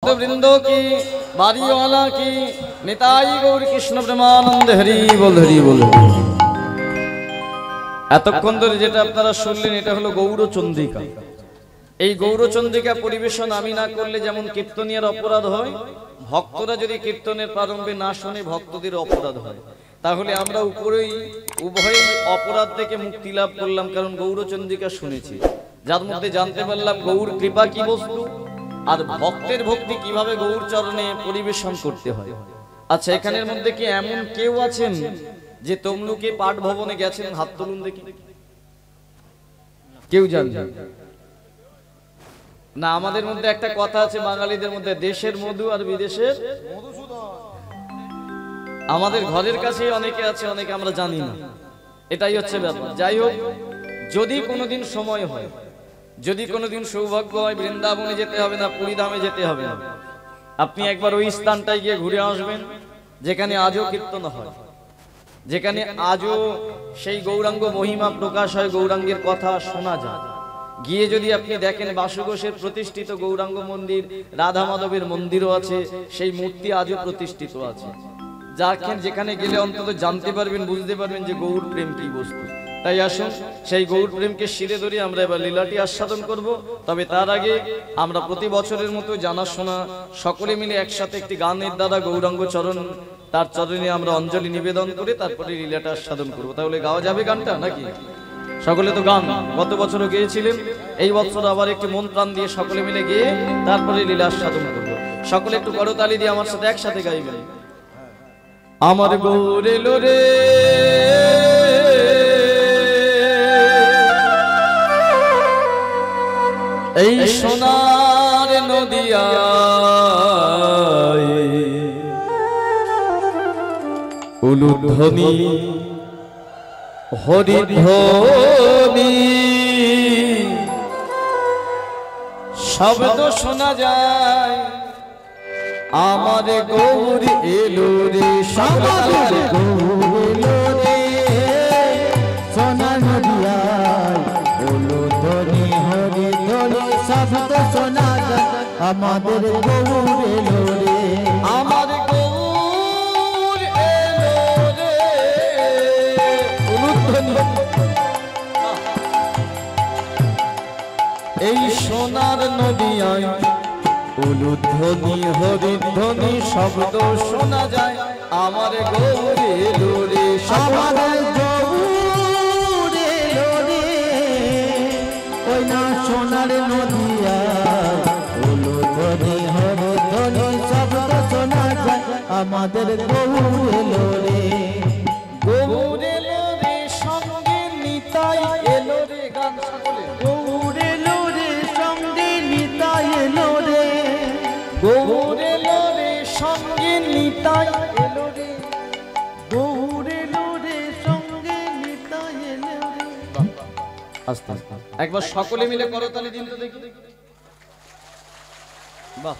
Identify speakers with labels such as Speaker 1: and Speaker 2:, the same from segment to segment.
Speaker 1: ভক্তবৃন্দ কি, বাড়িওয়ালা কি, নিতাই গৌর কৃষ্ণ প্রেমানন্দে হরি বল হরি বল। এতক্ষণ ধরে যেটা আপনারা শুনলেন এটা হলো গৌরচন্দ্রিকা। এই গৌরচন্দ্রিকা পরিবেশন আমি না করলে যেমন কীর্তনিয়ার অপরাধ হয়, ভক্তরা যদি কীর্তনের প্রারম্ভে না শুনে ভক্তদের অপরাধ হয়। তাহলে আমরা উপরেই উভয় অপরাধ থেকে মুক্তি লাভ করলাম, কারণ গৌরচন্দ্রিকা শুনেছি, যার মধ্যে জানতে পারলাম গৌর কৃপা কি বস্তু আর ভক্তের ভক্তি কিভাবে গৌর চরণে পরিবেশন করতে হয়। আচ্ছা, এখানের মধ্যে কি এমন কেউ আছেন যে তমলুকে পাঠ ভবনে গেছেন? হাত তুলুন দেখি। কেউ জানেন না? আমাদের মধ্যে একটা কথা আছে বাঙালিদের মধ্যে, দেশের মধু আর বিদেশের মধুসূদন। আমাদের ঘরের কাছে অনেকে আছে, অনেকে আমরা জানি না, এটাই হচ্ছে ব্যাপার। যাই হোক, যদি কোনোদিন সময় হয়, যদি কোনোদিন সৌভাগ্য হয়, বৃন্দাবনে যেতে হবে না, পুরীধামে যেতে হবে না, আপনি একবার ওই স্থানটায় গিয়ে ঘুরে আসবেন যেখানে আজও কীর্তন হয়, যেখানে আজও সেই গৌরাঙ্গ মহিমা প্রকাশ হয়, গৌরাঙ্গের কথা শোনা যায়। গিয়ে যদি আপনি দেখেন বাসুঘোষের প্রতিষ্ঠিত গৌরাঙ্গ মন্দির, রাধা মাধবের মন্দিরও আছে, সেই মূর্তি আজও প্রতিষ্ঠিত আছে। যেখানে গেলে অন্তত জানতে পারবেন, বুঝতে পারবেন যে গৌর প্রেম কি বস্তু। তাই আসুন সেই গৌর প্রেমকে শিরে ধরে আমরা এবার লীলাটি আস্বাদন করব। তবে তার আগে আমরা প্রতি বছরের মতো জানাশোনা সকলে মিলে একসাথে একটি গানের দ্বারা গৌরাঙ্গ চরণ, তার চরণে আমরা অঞ্জলি নিবেদন করে তারপরে লীলাটা আস্বাদন করব। তাহলে গাওয়া যাবে গানটা নাকি? সকলে তো গান গত বছরও গেয়েছিলেন, এই বছর আবার একটু মন প্রাণ দিয়ে সকলে মিলে গিয়ে তারপরে লীলা আস্বাদন করব। সকলে একটু করতালি দিয়ে আমার সাথে একসাথে গাইবেন। আমার গৌর এলো রে, এই সোনার নদিয়ায়, উলুধ্বনি হরিধ্বনি শব্দ শোনা যায়, আমার গৌর এলো রে,
Speaker 2: আমার গৌর এলো রে, সোনার নদিয়ায়, উলুধ্বনি হরিধ্বনি শব্দ শোনা যায়, আমাদের গৌর এলো রে,
Speaker 1: আমার গৌর এলো রে, উলুধ্বনি। এই সোনার নদিয়ায় উলুধ্বনি হরিধ্বনি শব্দ শোনা যায়, আমার গৌর এলো রে,
Speaker 2: আমার গৌর এলো রে, ওই না সোনার নদিয়ায়, উলুধ্বনি হরিধ্বনি শব্দ শোনা যায়, আমাদের গৌর এলো রে,
Speaker 1: গৌর এলো রে, সঙ্গে নিতাই এলো রে। গান সকলে
Speaker 2: গৌর এলো রে, সঙ্গে নিতাই এলো রে,
Speaker 1: গৌর এলো রে, সঙ্গে নিতাই এলো রে,
Speaker 2: গৌর এলো রে, সঙ্গে নিতাই এলো রে।
Speaker 1: আস্তে আস্তে একবার সকলে মিলে করতালি দিন তো দেখি। বাহ,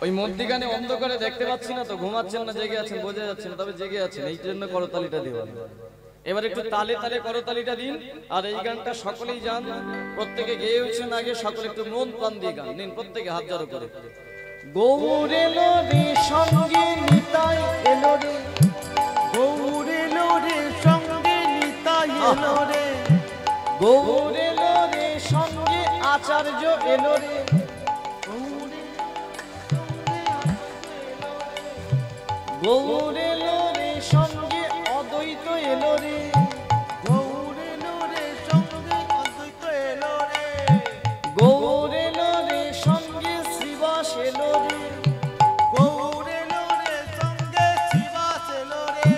Speaker 1: ওই মধ্যিখানে অন্ধকারে দেখতে পাচ্ছি না তো, ঘুমাচ্ছেন না জেগে আছেন বোঝা যাচ্ছে না, তবে জেগে আছেন, এই জন্য করতালিটা দেওয়া। এবার একটু তালে তালে করতালিটা দিন। আর এই গানটা সকলেই জান, প্রত্যেকে গেয়ে উঠছেন, আগে সকলে একটু মন প্রাণ দিয়ে গান নিন, প্রত্যেকে হাত জড়ো করে। গৌর এলো রে, সঙ্গে নিতাই এলো রে,
Speaker 2: গৌর এলো রে, সঙ্গে নিতাই এলো রে,
Speaker 1: গৌর এলো রে, সঙ্গে আচার্য এলো রে, গৌর এলো রে, সঙ্গে অদ্বৈত এলো রে,
Speaker 2: গৌর এলো রে, সঙ্গে অদ্বৈত এলো রে,
Speaker 1: গৌর এলো রে, সঙ্গে শ্রীবাস এলো রে,
Speaker 2: গৌর এলো রে, সঙ্গে শিবাস এলো রে,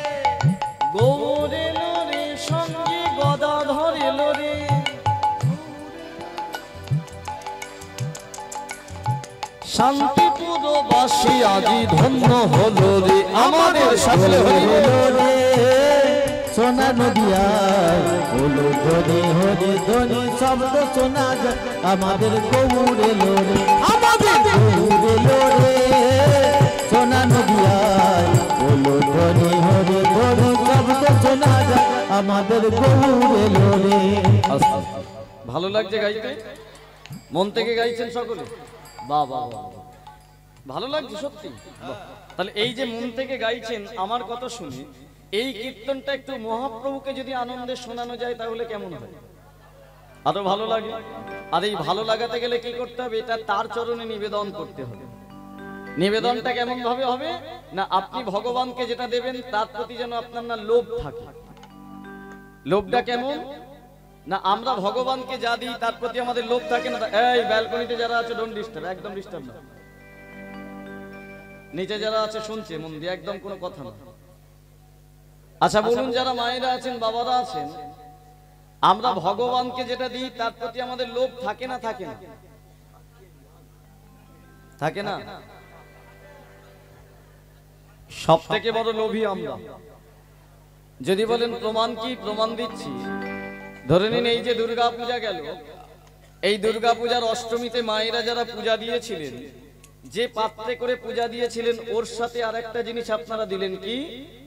Speaker 1: গৌর এলো রে, সঙ্গে গদাধর এলো রে, শান্তিপুরবাসী আজি ধন্য হলো রে, আমাদের সকলে হরি বল।
Speaker 2: সোনা নদিয়ায়, উলুধ্বনি হরিধ্বনি শব্দ শোনা যায়, আমাদের গৌর এলো রে, আমাদের গৌর এলো রে, সোনা নদিয়ায়, উলুধ্বনি হরিধ্বনি শব্দ শোনা যায়, আমাদের গৌর এলো রে।
Speaker 1: ভালো লাগছে গাইতে? মন থেকে গাইছেন সকলে? বাহ বাহ বাহ। ভালো লাগছে সত্যি। তাহলে এই যে মন থেকে গাইছেন আমার কথা শুনে, এই কীর্তনটা একটু মহাপ্রভুকে যদি আনন্দে শোনানো যায় তাহলে কেমন হয়? আরো ভালো লাগে। আর এই ভালো লাগাতে গেলে কি করতে হবে? এটা তার চরণে নিবেদন করতে হবে। নিবেদনটা কেমন ভাবে হবে না, আপনি ভগবানকে যেটা দেবেন তার প্রতি যেন আপনার না লোভ থাকে। লোভটা কেমন না, আমরা ভগবানকে যা দিই তার প্রতি আমাদের লোভ থাকে না। এই ব্যালকনিতে যারা আছে ডোন্ট ডিস্টার্ব, একদম ডিস্টার্ব না। নিচে যারা আছে শুনছে মন দিয়ে, একদম কোনো কথা না। আচ্ছা বলুন, যারা মায়েরা আছেন বাবারা আছেন, আমরা ভগবানকে যেটা দিই তার প্রতি আমাদের লোভ থাকে না থাকে না? থাকে না? সব থেকে বড় লোভী আমরা। যদি বলেন প্রমাণ কি, প্রমাণ দিচ্ছি। ধরে নিন এই যে দুর্গা পূজা গেল, এই দুর্গা পূজার অষ্টমীতে মায়েরা যারা পূজা দিয়েছিলেন, যে পাত্রে করে পূজা দিয়েছিলেন ওর সাথে আর একটা জিনিস আপনারা দিলেন কি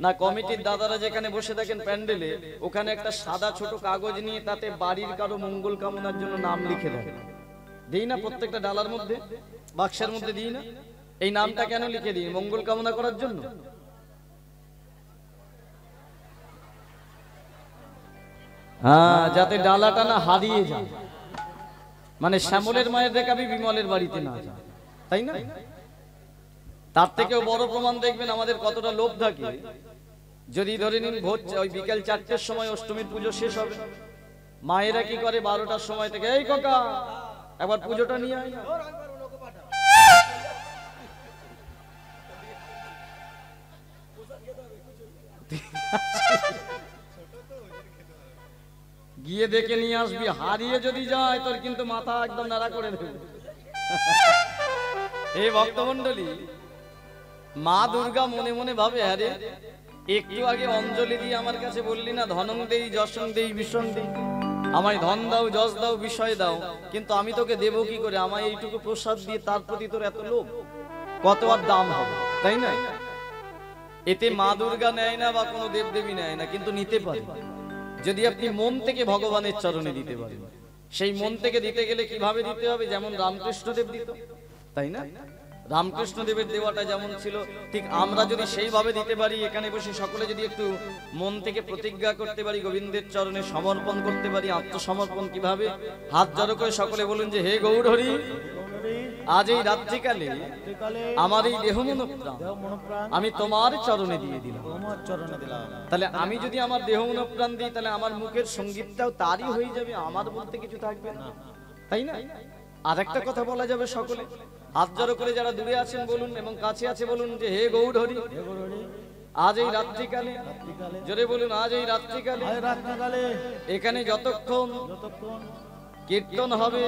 Speaker 1: না, কমিটির দাদারা যেখানে বসে থাকেন প্যান্ডেলে, ওখানে একটা সাদা ছোট কাগজ নিয়ে তাতে বাড়ির কারো মঙ্গল কামনার জন্য নাম লিখে দেয়। দিই না প্রত্যেকটা ডালার মধ্যে, বাক্সের মধ্যে দিই না? এই নামটা কেন লিখে দিই? মঙ্গল কামনা করার জন্য। হ্যাঁ, যাতে ডালাটা না হারিয়ে যায়, মানে শ্যামলের মায়ের দেখাবি বিমলের বাড়িতে না যায়, তাই না? তার থেকেও বড় প্রমাণ দেখবেন আমাদের কতটা লোভ থাকে। যদি ধরে নিন ভোর ওই বিকেল 4টের সময় অষ্টমীর পুজো শেষ হবে, মায়েরা কি করে 12টার সময় থেকে, এই কাকা একবার পুজোটা নিয়ে আয়। গিয়ে দেখে নিয়ে আসবি, হারিয়ে যদি যায় তোর কিন্তু মাথা একদম নাড়া করে দেবে। এই ভক্তমণ্ডলী, মা দুর্গা মনে মনে ভাবে, আরে একটু আগে অঞ্জলি দিয়ে আমার কাছে বললি না, ধনং দেই যশং দেই বিষং দেই, আমায় ধন দাও যশ দাও বিষয় দাও, কিন্তু আমি তোকে দেবো কি করে? আমায় এইটুকু প্রসাদ দিয়ে তার প্রতি তোর এত লোভ, কত আর দাম হবে, তাই না? এতে মা দুর্গা নেয় না বা কোনো দেবদেবী নেয় না, কিন্তু নিতে পারে যদি আপনি মন থেকে ভগবানের চরণে দিতে পারেন। সেই মন থেকে দিতে গেলে কিভাবে দিতে হবে? যেমন রামকৃষ্ণদেব দিত, তাই না? রামকৃষ্ণদেবের দেওয়াটা যেমন ছিল, ঠিক আমরা যদি সেইভাবে দিতে পারি, এখানে বসে সকলে যদি একটু মন থেকে প্রতিজ্ঞা করতে পারি, গোবিন্দের চরণে সমর্পণ করতে পারি। আত্মসমর্পণ কিভাবে? হাত জড়ো করে সকলে বলুন যে, হে গৌর হরি, আজ এই রাত্রিকালে আমার এই দেহ মনপ্রাণ আমি তোমার চরণে দিয়ে দিলাম। তাহলে আমি যদি আমার দেহ মনপ্রাণ দিই, তাহলে আমার মুখের সঙ্গীতটাও তারই হয়ে যাবে, আমার বলতে কিছু থাকবে না, তাই না? আর একটা কথা বলা যাবে, সকলে হাত জড়ো করে যারা দূরে আছেন বলুন, এবং কাছে আছে বলুন যে, হে গৌর হরি, আজ এই রাত্রিকালে, জোরে বলুন, আজ এই রাত্রিকালে এখানে যতক্ষণ কীর্তন হবে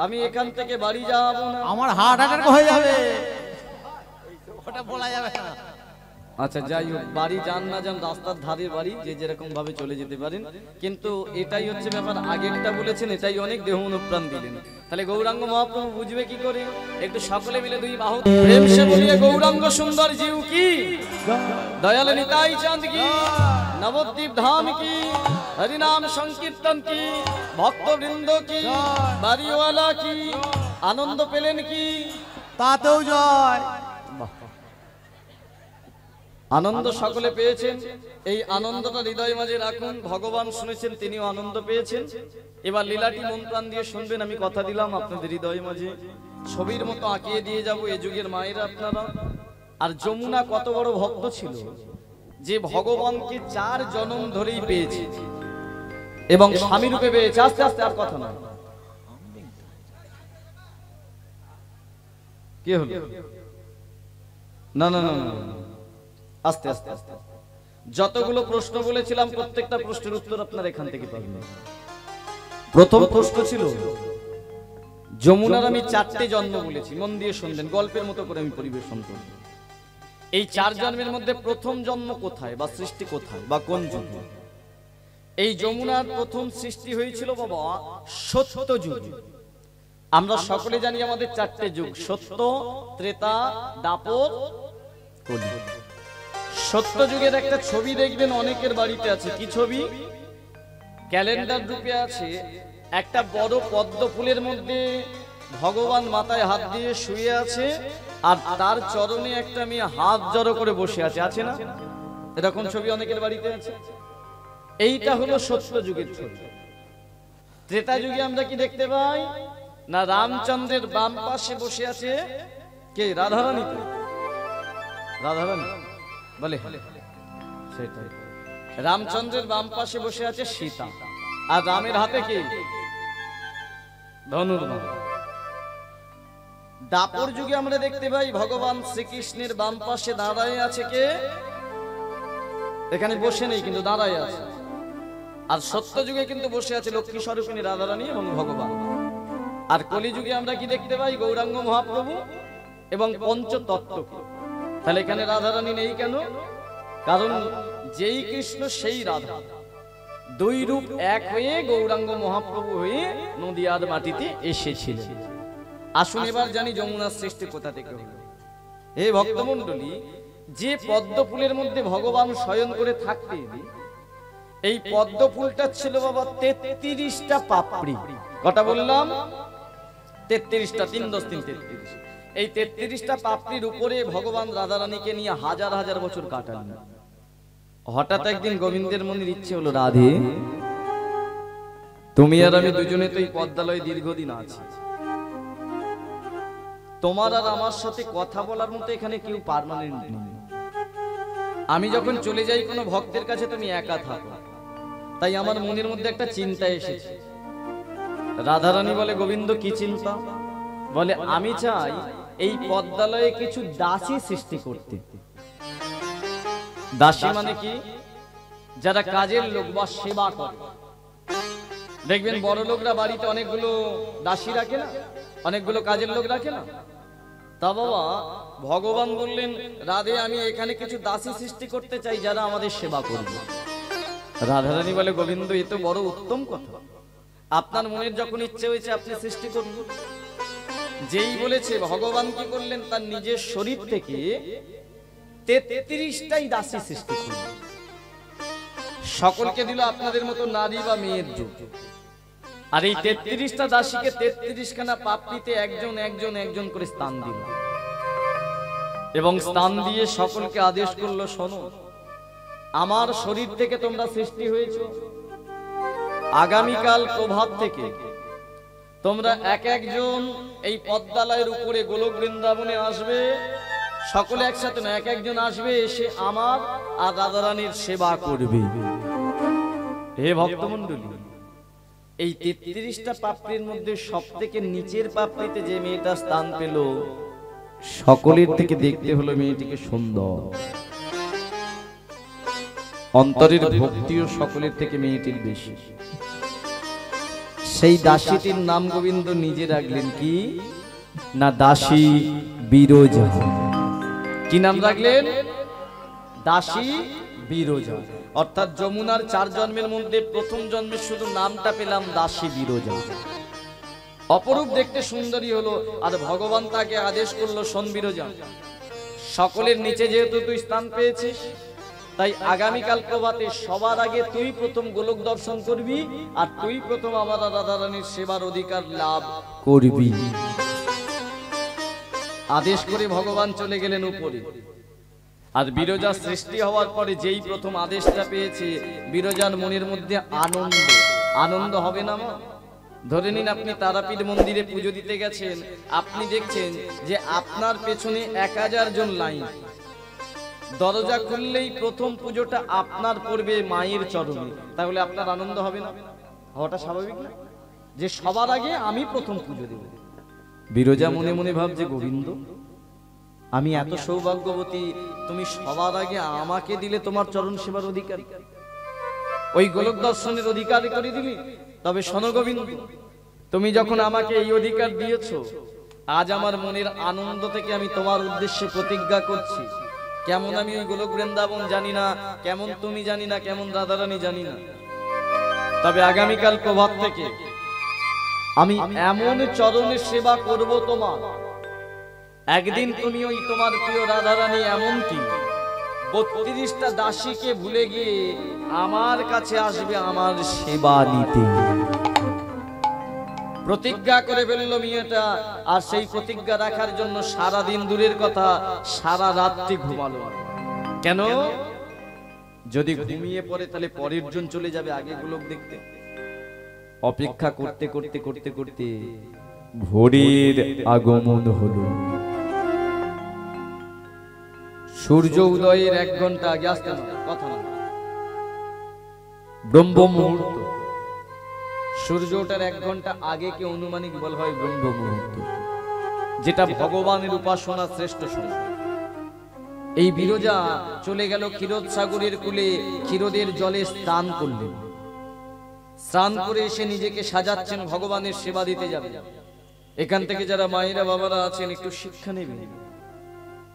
Speaker 1: আমি এখান থেকে বাড়ি যাব না,
Speaker 2: আমার হার্ট অ্যাটাক হয়ে যাবে, ওটা বলা যাবে না।
Speaker 1: আচ্ছা যাই হোক, বাড়ি যান না যান, রাস্তার ধারে বাড়ি, যে যেরকম ভাবে চলে যেতে পারেন, কিন্তু এটাই হচ্ছে ব্যাপার। আগেরটা বলেছেন, এটাই অনেক দেহ অনুপ্রাণ দিলেন। তাহলে গৌরাঙ্গ মহাপ্রভু বুঝবে কি করে? একটু সকলে মিলে দুই বাহু প্রেম সে বলিয়ে গৌরাঙ্গ সুন্দর জিউ কি, দয়াল নিতাই চাঁদ কি, নবদ্বীপ ধাম কি, হরিনাম সংকীর্তন কি, ভক্তবৃন্দ কি, বাড়িওয়ালা কি, আনন্দ পেলেন কি?
Speaker 2: তাতেও জয়।
Speaker 1: আনন্দ সকলে পেয়েছেন, এই আনন্দটা হৃদয় মাঝে রাখুন। ভগবান শুনেছেন, তিনিও আনন্দ পেয়েছেন। এবার লীলাটি মন প্রাণ দিয়ে শুনবেন, আমি কথা দিলাম আপনাদের হৃদয় মাঝে ছবির মতো আঁকিয়ে দিয়ে যাব এ যুগের মায়েরা আপনারা। আর যমুনা কত বড় ভক্ত ছিল, যে ভগবানকে 4 জন্ম ধরেই পেয়েছে এবং স্বামী রূপে পেয়েছে। আস্তে আস্তে, আর কথা না, কি হলো? না না না, আস্তে আস্তে আস্তে। যতগুলো প্রশ্ন বলেছিলাম প্রত্যেকটা প্রশ্নের উত্তর আপনারা এখান থেকে পাবেন। প্রথম প্রশ্ন ছিল, যমুনার আমি 4টে জন্ম বলেছি, মন দিয়ে শুনবেন, গল্পের মতো করে আমি পরিবেশন করব। এই 4 জন্মের মধ্যে প্রথম জন্ম কোথায় বা সৃষ্টি কোথায় বা কোন যুগে? এই যমুনার প্রথম সৃষ্টি হয়েছিল বাবা সত্য যুগে। আমরা সকলে জানি আমাদের 4টে যুগ, সত্য, ত্রেতা, দাপর, কলি। সত্য যুগের একটা ছবি দেখবেন অনেকের বাড়িতে আছে। কি ছবি? ক্যালেন্ডার রূপে আছে। একটা বড় পদ্ম ফুলের মধ্যে ভগবান মাথায় হাত দিয়ে শুয়ে আছে, আর তার চরণে একটা মেয়ে হাত জড়ো করে বসে আছে, আছে না? এরকম ছবি অনেকের বাড়িতে আছে। এইটা হলো সত্য যুগের ছবি। ত্রেতা যুগে আমরা কি দেখতে পাই না, রামচন্দ্রের বাম পাশে বসে আছে কে? রাধারানী। রাধারানী বলে সেটাই। রামচন্দ্রের বাম পাশে বসে আছে সীতা, আর রামের হাতে কি? ধনুর্বাণ। দাপর যুগে আমরা দেখতে পাই ভগবান শ্রীকৃষ্ণের বাম পাশে দাঁড়ায় আছে কে? এখানে বসে নেই কিন্তু দাঁড়ায় আছে। আর সত্য যুগে কিন্তু বসে আছে লক্ষ্মী স্বরূপিণী রাধারানী এবং ভগবান। আর কলিযুগে আমরা কি দেখতে পাই? গৌরাঙ্গ মহাপ্রভু এবং পঞ্চতত্ত্বকে। তাহলে এখানে রাধারানী নেই কেন? কারণ যেই কৃষ্ণ সেই রাধা, দুই রূপ এক হয়ে গৌরাঙ্গ মহাপ্রভু হয়ে নদিয়ার মাটিতে এসেছিলেন। আসুন এবার জানি যমুনার সৃষ্টি কোথা থেকে হলো। হে ভক্তমণ্ডলী, যে পদ্ম ফুলের মধ্যে ভগবান শয়ন করে থাকতেন, এই পদ্ম ফুলটা ছিল বাবা 33টা পাপড়ি। কটা বললাম? 33টা। 3 10 3 33। এই 33টা পাপড়ির উপরে ভগবান রাধারানীকে নিয়ে হাজার হাজার বছর কাটান। হঠাৎ একদিন গোবিন্দের মনের ইচ্ছে হলো, রাধে তুমি আর আমি দুজনে তো এই পদ্মালয়ে দীর্ঘদিন আছি, তোমার আর আমার সাথে কথা বলার মতো এখানে কেউ পার্মানেন্ট নেই। আমি যখন চলে যাই কোনো ভক্তের কাছে তুমি একা থাকো, তাই আমার মনের মধ্যে একটা চিন্তা এসেছে। রাধারানী বলে, গোবিন্দ কি চিন্তা? বলে, আমি চাই এই পদ্মালয়ে কিছু দাসী সৃষ্টি করতে। দাসী মানে কি? যারা কাজের লোক বা সেবা করে। দেখবেন বড় লোকরা বাড়িতে অনেকগুলো দাসী রাখে না, অনেকগুলো কাজের লোক রাখে না। তা বাবা ভগবান বললেন, রাধে আমি এখানে কিছু দাসী সৃষ্টি করতে চাই যারা আমাদের সেবা করবে। রাধারানী বলে, গোবিন্দ এ তো বড় উত্তম কথা, আপনার মনের যখন ইচ্ছে হয়েছে আপনি সৃষ্টি করুন। যেই বলেছে, ভগবান কি করলেন? তার নিজের শরীর থেকে 33টাই দাসী সৃষ্টি করলেন। সকলকে দিল আপনাদের মতো নারী বা মেয়ের যুগ। আর এই 33টা দাসীকে 33খানা পাপড়িতে একজন একজন একজন করে স্থান দিল, এবং স্থান দিয়ে সকলকে আদেশ করলো, শোনো, আমার শরীর থেকে তোমরা সৃষ্টি হয়েছো। আগামীকাল প্রভাত থেকে তোমরা এক একজন এই পদ্মালয়ের উপরে গোলক বৃন্দাবনে আসবে। সকলে একসাথে না, এক একজন আসবে, এসে আমার আর রাধারানীর সেবা করবে। হে ভক্তমণ্ডলী, এই 33টা পাপড়ির মধ্যে সব থেকে নিচের পাপড়িতে যে মেয়েটা স্থান পেল, সকলের থেকে দেখতে হলো মেয়েটিকে সুন্দর, অন্তরের ভক্তিও সকলের থেকে মেয়েটির বেশি। সেই দাসীটির নাম গোবিন্দ নিজে রাখলেন কি না, দাসী বিরজা। কি নাম রাখলেন? দাসী বিরজা। অর্থাৎ যমুনার 4 জন্মের মধ্যে প্রথম জন্মে শুধু নামটা পেলাম দাসী বিরজা। অপরূপ দেখতে সুন্দরী হলো, আর ভগবান তাকে আদেশ করলো, শোন বিরজা, সকলের নিচে যেহেতু তুই স্থান পেয়েছিস, তাই আগামীকাল প্রভাতে সবার আগে তুই প্রথম গোলক দর্শন করবি, আর তুই প্রথম আমার রাধারানীর সেবার অধিকার লাভ করবি। আদেশ করে ভগবান চলে গেলেন উপরে। আর বিরজা সৃষ্টি হওয়ার পরে যেই প্রথম আদেশটা পেয়েছে, বিরজার মনের মধ্যে আনন্দ। আনন্দ হবে না মা? ধরে নিন আপনি তারাপীঠ মন্দিরে পুজো দিতে গেছেন, আপনি দেখছেন যে আপনার পেছনে 1000 জন লাইন। দরজা খুললেই প্রথম পুজোটা আপনার পড়বে মায়ের চরণে, তাহলে আপনার আনন্দ হবে না? হওয়াটা স্বাভাবিক না? যে সবার আগে আমি প্রথম পুজো দেব। বিরজা মনে মনে ভাবছে, গোবিন্দ আমি এত সৌভাগ্যবতী, তুমি সবার আগে আমাকে দিলে তোমার চরণ সেবার অধিকার, ওই গোলক দর্শনের অধিকার করে দিলি। তবে শোনো গোবিন্দ, তুমি যখন আমাকে এই অধিকার দিয়েছো, আজ আমার মনের আনন্দ থেকে আমি তোমার উদ্দেশ্যে প্রতিজ্ঞা করছি, কেমন আমি ওই গোলক বৃন্দাবন জানি না, কেমন তুমি জানি না, কেমন রাধারানী জানি না, তবে আগামীকাল প্রভাত থেকে আমি এমন চরণের সেবা করব তোমার, একদিন তুমি ওই তোমার প্রিয় রাধারানী এমনকি 32টা দাসীকে ভুলে গিয়ে আমার কাছে আসবে আমার সেবা নিতে। প্রতিজ্ঞা করে ফেললো মেয়েটা, আর সেই প্রতিজ্ঞা রাখার জন্য সারা দিন দূরের কথা সারা রাত্রি ঘুমালো। কেন? যদি ঘুমিয়ে পড়ে তাহলে পরের জন চলে যাবে আগে গোলক দেখতে। অপেক্ষা করতে করতে করতে করতে ভোরের আগমন হলো। সূর্য উদয়ের 1 ঘন্টা আগে আসতে না, কথা না, ব্রহ্ম মুহূর্ত। সূর্য ওঠার 1 ঘন্টা আগে কে অনুমানিক বলা হয় ব্রহ্ম মুহূর্ত, যেটা ভগবানের উপাসনা শ্রেষ্ঠ সময়। এই বিরজা চলে গেল ক্ষীরোদ সাগরের কূলে, ক্ষীরোদের জলে স্নান করলেন। স্নান করে এসে নিজেকে সাজাচ্ছেন ভগবানের সেবা দিতে যাবে। এখান থেকে যারা মায়েরা বাবারা আছেন একটু শিক্ষা নেবেন,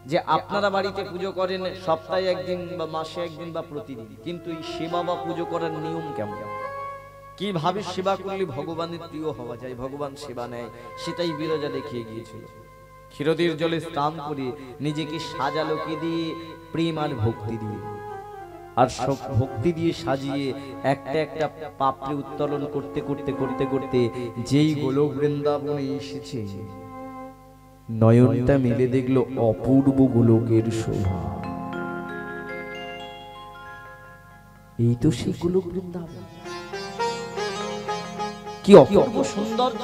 Speaker 1: যে আপনারা বাড়িতে পুজো করেন সপ্তাহে 1 দিন বা মাসে 1 দিন বা প্রতিদিন, কিন্তু এই সেবা বা পুজো করার নিয়ম কেমন, কিভাবে সেবা করলে ভগবানের প্রিয় হওয়া যায়, ভগবান সেবা নেয়, সেটাই বিরজা দেখিয়ে গিয়েছিল। ক্ষীরোদের জলে স্নান করে নিজেকে সাজালো কি দিয়ে? প্রেম আর ভক্তি দিয়ে। আর সব ভক্তি দিয়ে সাজিয়ে একটা একটা পাপড়ি উত্তোলন করতে করতে করতে করতে যেই গোলক বৃন্দাবনে এসেছে, নয়নটা মিলে দেখলো অপূর্ব গোলকের শোভা। এই তো সেই গোলক বৃন্দাবন, কি অপূর্ব সৌন্দর্য।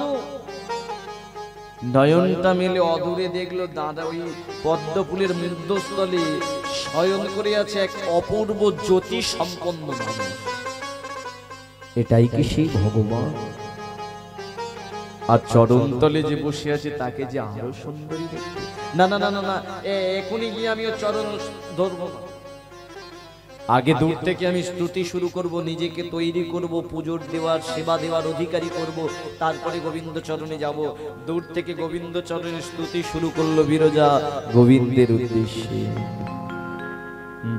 Speaker 1: নয়নটা মেলে অদূরে দেখলো দাদা ওই পদ্ম ফুলের মধ্যস্থলে শয়ন করে আছে এক অপূর্ব জ্যোতি সম্পন্ন মানুষ। এটাই কি সেই ভগবান? আর চরণতলে যে বসে আছে তাকে যে আরো সুন্দরী দেখতে। না না না না না, এখনই গিয়ে আমি ওর চরণ ধরবো না, আগে দূর থেকে আমি স্তুতি শুরু করব, নিজেকে তৈরি করব, পুজোর দেওয়ার সেবা দেওয়ার অধিকারী করব, তারপরে গোবিন্দ চরণে যাব। দূর থেকে গোবিন্দ চরণের স্তুতি শুরু করলো বিরজা গোবিন্দের উদ্দেশ্যে।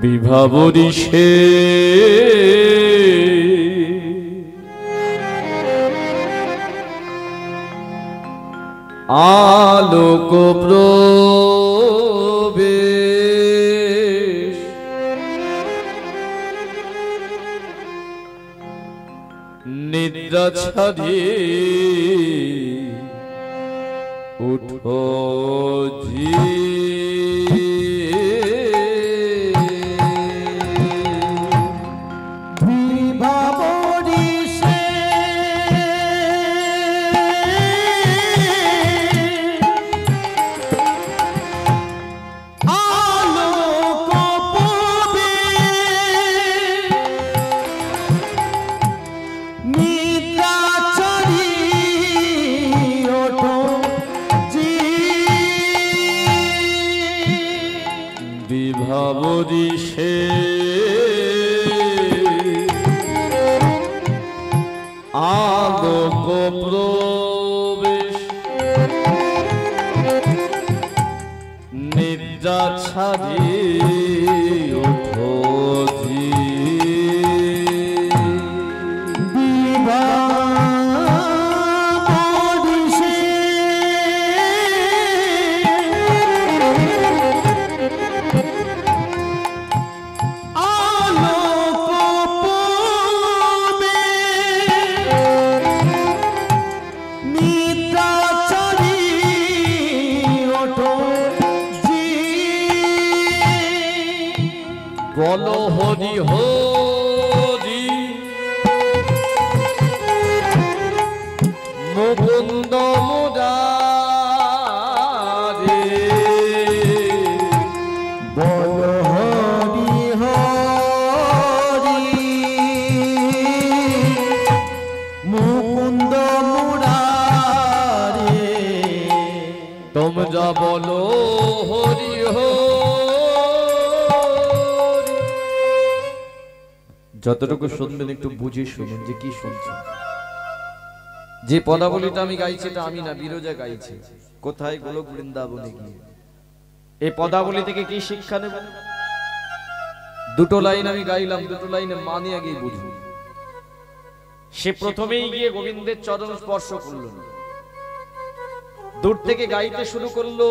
Speaker 1: বিভাবরিষে আলোক প্রবেশ, নিদ্রা ছাড়ি উঠো জি, বিভাবরিষে আলোক প্রবেশ, নিদ্রা ছাড়ি ওঠো জি, বলো হরি হরি মুকুন্দ মুরারে, বলো হরি হরি মুকুন্দ মুরারে, তোমরা বলো হরি হরি। যতটুকু শুনবেন একটু বুঝে শুনুন যে কি শুনছেন। যে পদাবলীটা আমি গাইছি এটা আমি না, বিরজা গাইছে। কোথায়? গোলক বৃন্দাবনে গিয়ে। এই পদাবলী থেকে কি শিক্ষা নেব? দুটো লাইন আমি গাইলাম, দুটো লাইনে মানে আগে বুঝুন। সে প্রথমেই গিয়ে গোবিন্দের চরণ স্পর্শ করলো, দূর থেকে গাইতে শুরু করলো,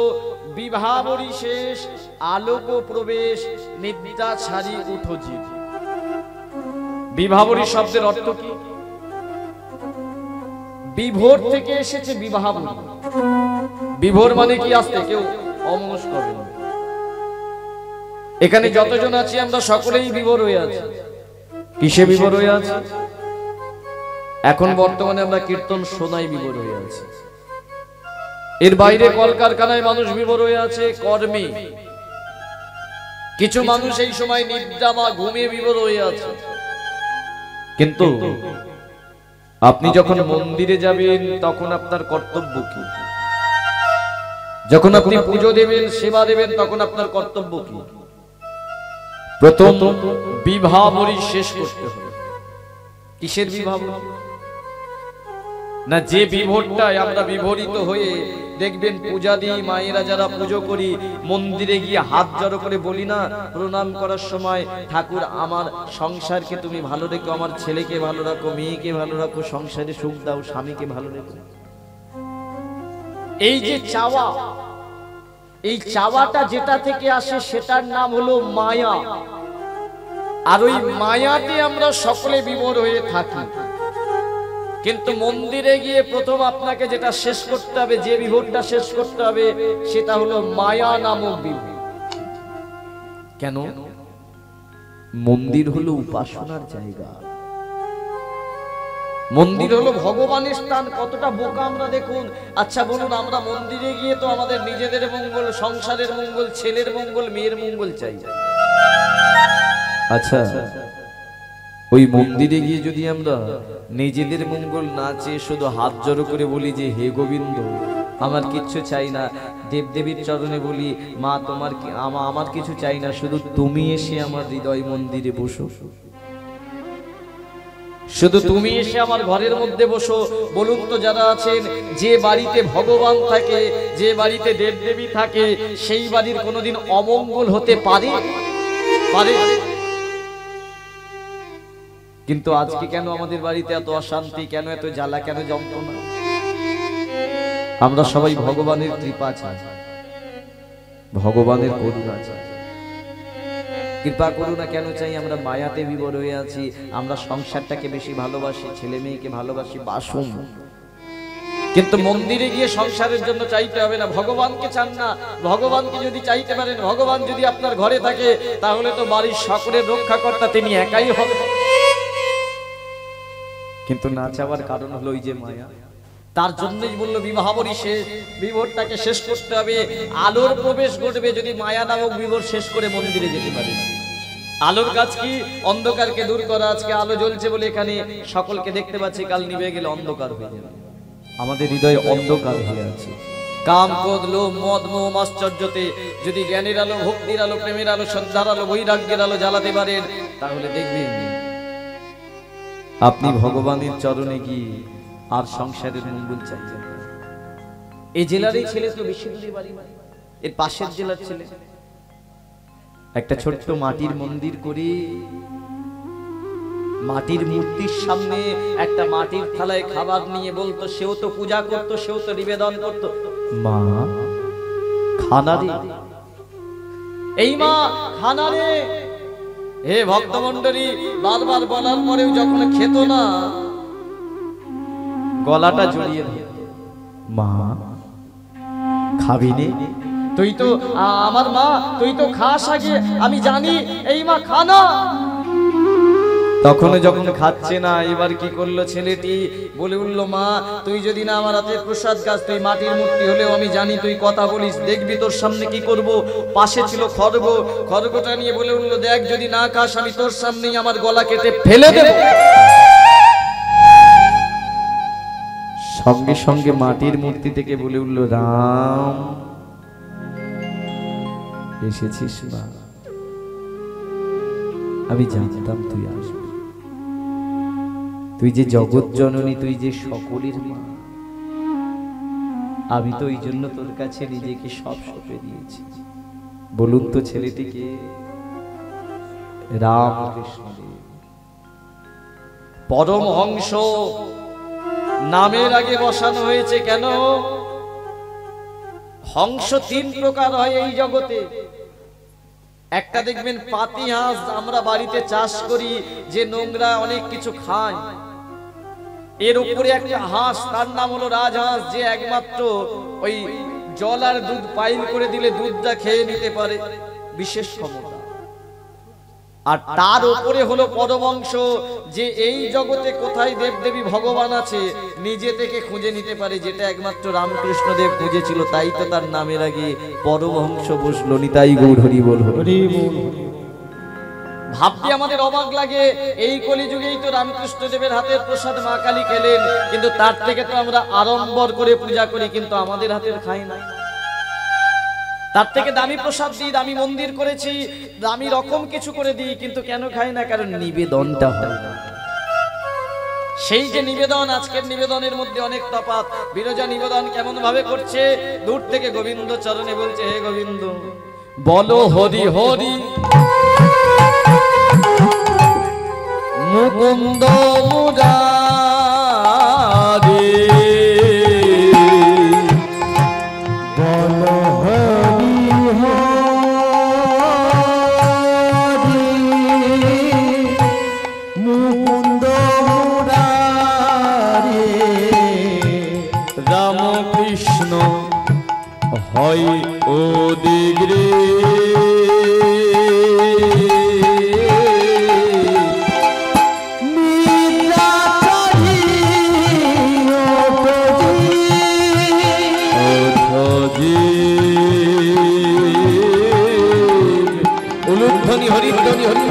Speaker 1: বিভাবরী শেষ আলোক প্রবেশ, নিদ্রা ছাড়ি উঠো জি। বিভাবরী শব্দের অর্থ কি? বিভোর থেকে এসেছে বিবাহ। বিভোর মানে কি আসতে কেউ অমনস করবেন। এখানে যতজন আছি আমরা সকলেই বিভোর হয়ে আছি। কিসে বিভোর হয়ে আছে? এখন বর্তমানে আমরা কীর্তন শোনাই বিভোর হয়ে আছি। এর বাইরে কলকারখানায় মানুষ বিভোর হয়ে আছে কর্মে। কিছু মানুষ এই সময় নিদ্রা বা ঘুমিয়ে বিভোর হয়ে আছে। কিন্তু আপনি যখন মন্দিরে যাবেন তখন আপনার কর্তব্য কি? যখন আপনি পুজো দেবেন, সেবা দেবেন, তখন আপনার কর্তব্য কি? প্রথম বিভাবরী শেষ করতে হবে। কিসের বিভাবরী? না যে বিভোরটায় আমরা বিভোরিত হয়ে দেখবেন পূজা দিই, মায়েরা যারা পুজো করি, মন্দিরে গিয়ে হাত জড়ো করে বলি না প্রণাম করার সময়, ঠাকুর আমার সংসারকে তুমি ভালো রেখো, আমার ছেলেকে ভালো রাখো, মেয়েকে ভালো রাখো, সংসারে সুখ দাও, স্বামীকে ভালো রেখো। এই যে চাওয়া, এই চাওয়াটা যেটা থেকে আসে সেটার নাম হলো মায়া। আর ওই মায়াতে আমরা সকলে বিভোর হয়ে থাকি। কিন্তু মন্দিরে গিয়ে প্রথম আপনাকে যেটা শেষ করতে হবে, যে বিভোরটা শেষ করতে হবে, সেটা হলো মায়া নামক বিভোর। কেন? মন্দির হলো উপাসনার জায়গা, মন্দির হলো ভগবানের স্থান। কতটা বোকা আমরা দেখুন। আচ্ছা বলুন, আমরা মন্দিরে গিয়ে তো আমাদের নিজেদের মঙ্গল, সংসারের মঙ্গল, ছেলের মঙ্গল, মেয়ের মঙ্গল চাই। আচ্ছা ওই মন্দিরে গিয়ে যদি আমরা নিজেদের মঙ্গল না চেয়ে শুধু হাত জড়ো করে বলি যে হে গোবিন্দ আমার কিচ্ছু চাই না, দেবদেবীর চরণে বলি মা তোমার আমার কিছু চাই না, শুধু তুমি এসে আমার হৃদয় মন্দিরে বসো, শুধু তুমি এসে আমার ঘরের মধ্যে বসো। বলুন তো যারা আছেন, যে বাড়িতে ভগবান থাকে, যে বাড়িতে দেবদেবী থাকে, সেই বাড়ির কোনোদিন অমঙ্গল হতে পারে? কিন্তু আজকে কেন আমাদের বাড়িতে এত অশান্তি, কেন এত জ্বালা, কেন যন্ত্রণা? আমরা সবাই ভগবানের কৃপা চাই, ভগবানের করুণা চাই। কৃপা করুণা কেন চাই? আমরা মায়াতে বিভোর হয়ে আছি। আমরা সংসারটাকে বেশি ভালোবাসি, ছেলে মেয়েকে ভালোবাসি, বাসুম। কিন্তু মন্দিরে গিয়ে সংসারের জন্য চাইতে হবে না, ভগবানকে চান না। ভগবানকে যদি চাইতে পারেন, ভগবান যদি আপনার ঘরে থাকে, তাহলে তো বাড়ির সকলের রক্ষাকর্তা তিনি একাই হবে। কিন্তু না চাওয়ার কারণ হলো ওই যে মায়া। তার জন্যই বললো বিবাহবরী শেষ, বিভোরটাকে শেষ করতে হবে। আলোর প্রবেশ ঘটবে যদি মায়া নামক বিভোর শেষ করে মন্দিরে যেতে পারে। আলোর কাজ কি? অন্ধকারকে দূর করা। আজকে আলো জ্বলছে বলে এখানে সকলকে দেখতে পাচ্ছি, কাল নিভে গেলে অন্ধকার হয়ে যাবে। আমাদের হৃদয়ে অন্ধকার হয়ে আছে। কাম, ক্রোধ, লোভ, মদ, মোহ, আশ্চর্যতে যদি জ্ঞানের আলো, ভক্তির আলো, প্রেমের আলো, শ্রদ্ধার আলো, বৈরাগ্যের আলো জ্বালাতে পারেন, তাহলে দেখবেন আপনি ভগবানের চরণে গিয়ে আর সংসারের মঙ্গল চাইছেন। এই জেলার এই ছেলে তো বেশি দূরে বাড়ি, এর পাশের জেলার ছেলে একটা ছোট্ট মাটির মন্দির করে মাটির মূর্তির সামনে একটা মাটির থালায় খাবার নিয়ে বলতো, সেও তো পূজা করতো, সেও তো নিবেদন করতো, মা খানা রে, এই মা খানা রে। হে ভক্তমণ্ডলী, বারবার বলার পরেও যখন খেত না, গলাটা জড়িয়ে ধরত, মা খাবি নে? তুই তো আমার মা, তুই তো খাস আগে, আমি জানি, এই মা খানা। তখন যখন খাচ্ছে না, এবার কি করলো ছেলেটি? বলে উঠল, মা তুই যদি না আমার হাতে প্রসাদ খাস, তুই মাটির মূর্তি হলেও আমি জানি তুই কথা বলিস, দেখবি তোর সামনে কি করব। পাশে ছিল খড়গ, খড়গটা নিয়ে বলে উঠল, দেখ যদি না খাস আমি তোর সামনেই আমার গলা কেটে ফেলে দেব। সঙ্গে সঙ্গে মাটির মূর্তি থেকে বলে উঠল, রাম এসেছিস মা, আমি জানতাম তুই আসবি, তুই যে জগৎ জননী, তুই যে সকলের মা, আমি তো এই জন্য তোর কাছে নিজেকে সব সঁপে দিয়েছি। বলুন তো ছেলেটিকে? রামকৃষ্ণ পরমহংস নামের আগে বসানো হয়েছে কেন? হংস তিন প্রকার হয় এই জগতে। একটা দেখবেন পাতি হাঁস, আমরা বাড়িতে চাষ করি, যে নোংরা অনেক কিছু খায়, এর উপরে একটা হাঁস, তার নাম হলো রাজহাঁস, যে একমাত্র ওই জল আর দুধ পাইল করে দিলে দুধটা খেয়ে নিতে পারে, বিশেষ ক্ষমতা। আর তার উপরে হলো পরবংশ, যে এই জগতে কোথায় দেবদেবী ভগবান আছে নিজে থেকে খুঁজে নিতে পারে, যেটা একমাত্র রামকৃষ্ণ দেব খুঁজেছিল। তাই তো তার নামের আগে পরবংশ বসলো। নিতাই গৌর হরি বল, হরি বল। ভাবতে আমাদের অবাক লাগে, এই কলিযুগেই তো রামকৃষ্ণ দেবের হাতের প্রসাদ মা কালী খেলেন, কিন্তু তার থেকে তো আমরা আড়ম্বর করে পূজা করি, কিন্তু আমাদের হাতের খাই না। তার থেকে দামি প্রসাদ দিই, দামি মন্দির করেছি, দামি রকম কিছু করে দিই, কিন্তু কেন খাই না? কারণ নিবেদনটা হয় না। সেই যে নিবেদন, আজকের নিবেদনের মধ্যে অনেক তফাৎ। বিরজা নিবেদন কেমন ভাবে করছে? দূর থেকে গোবিন্দ চরণে বলছে, হে গোবিন্দ বলো হরি হরি, মুকুন্দ মুরারি,
Speaker 2: বলো হরি হরি, মুকুন্দ মুরারি,
Speaker 1: রামকৃষ্ণ হয় ও দিগ্রে, উলুধ্বনি হরিধ্বনি হরি।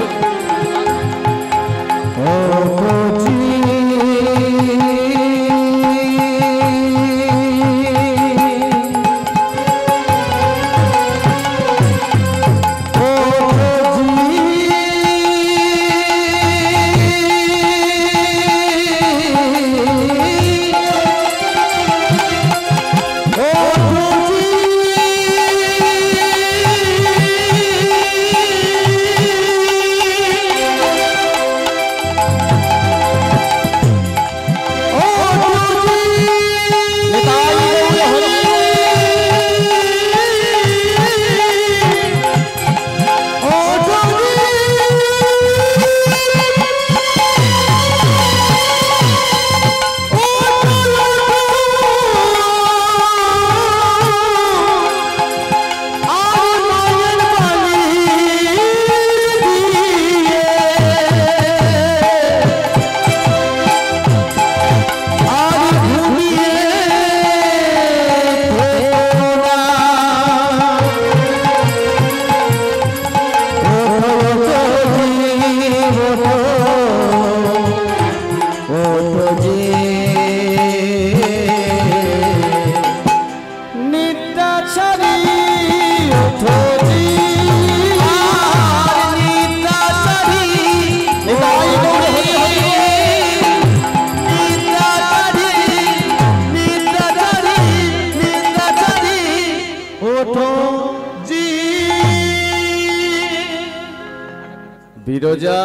Speaker 1: বিরজা,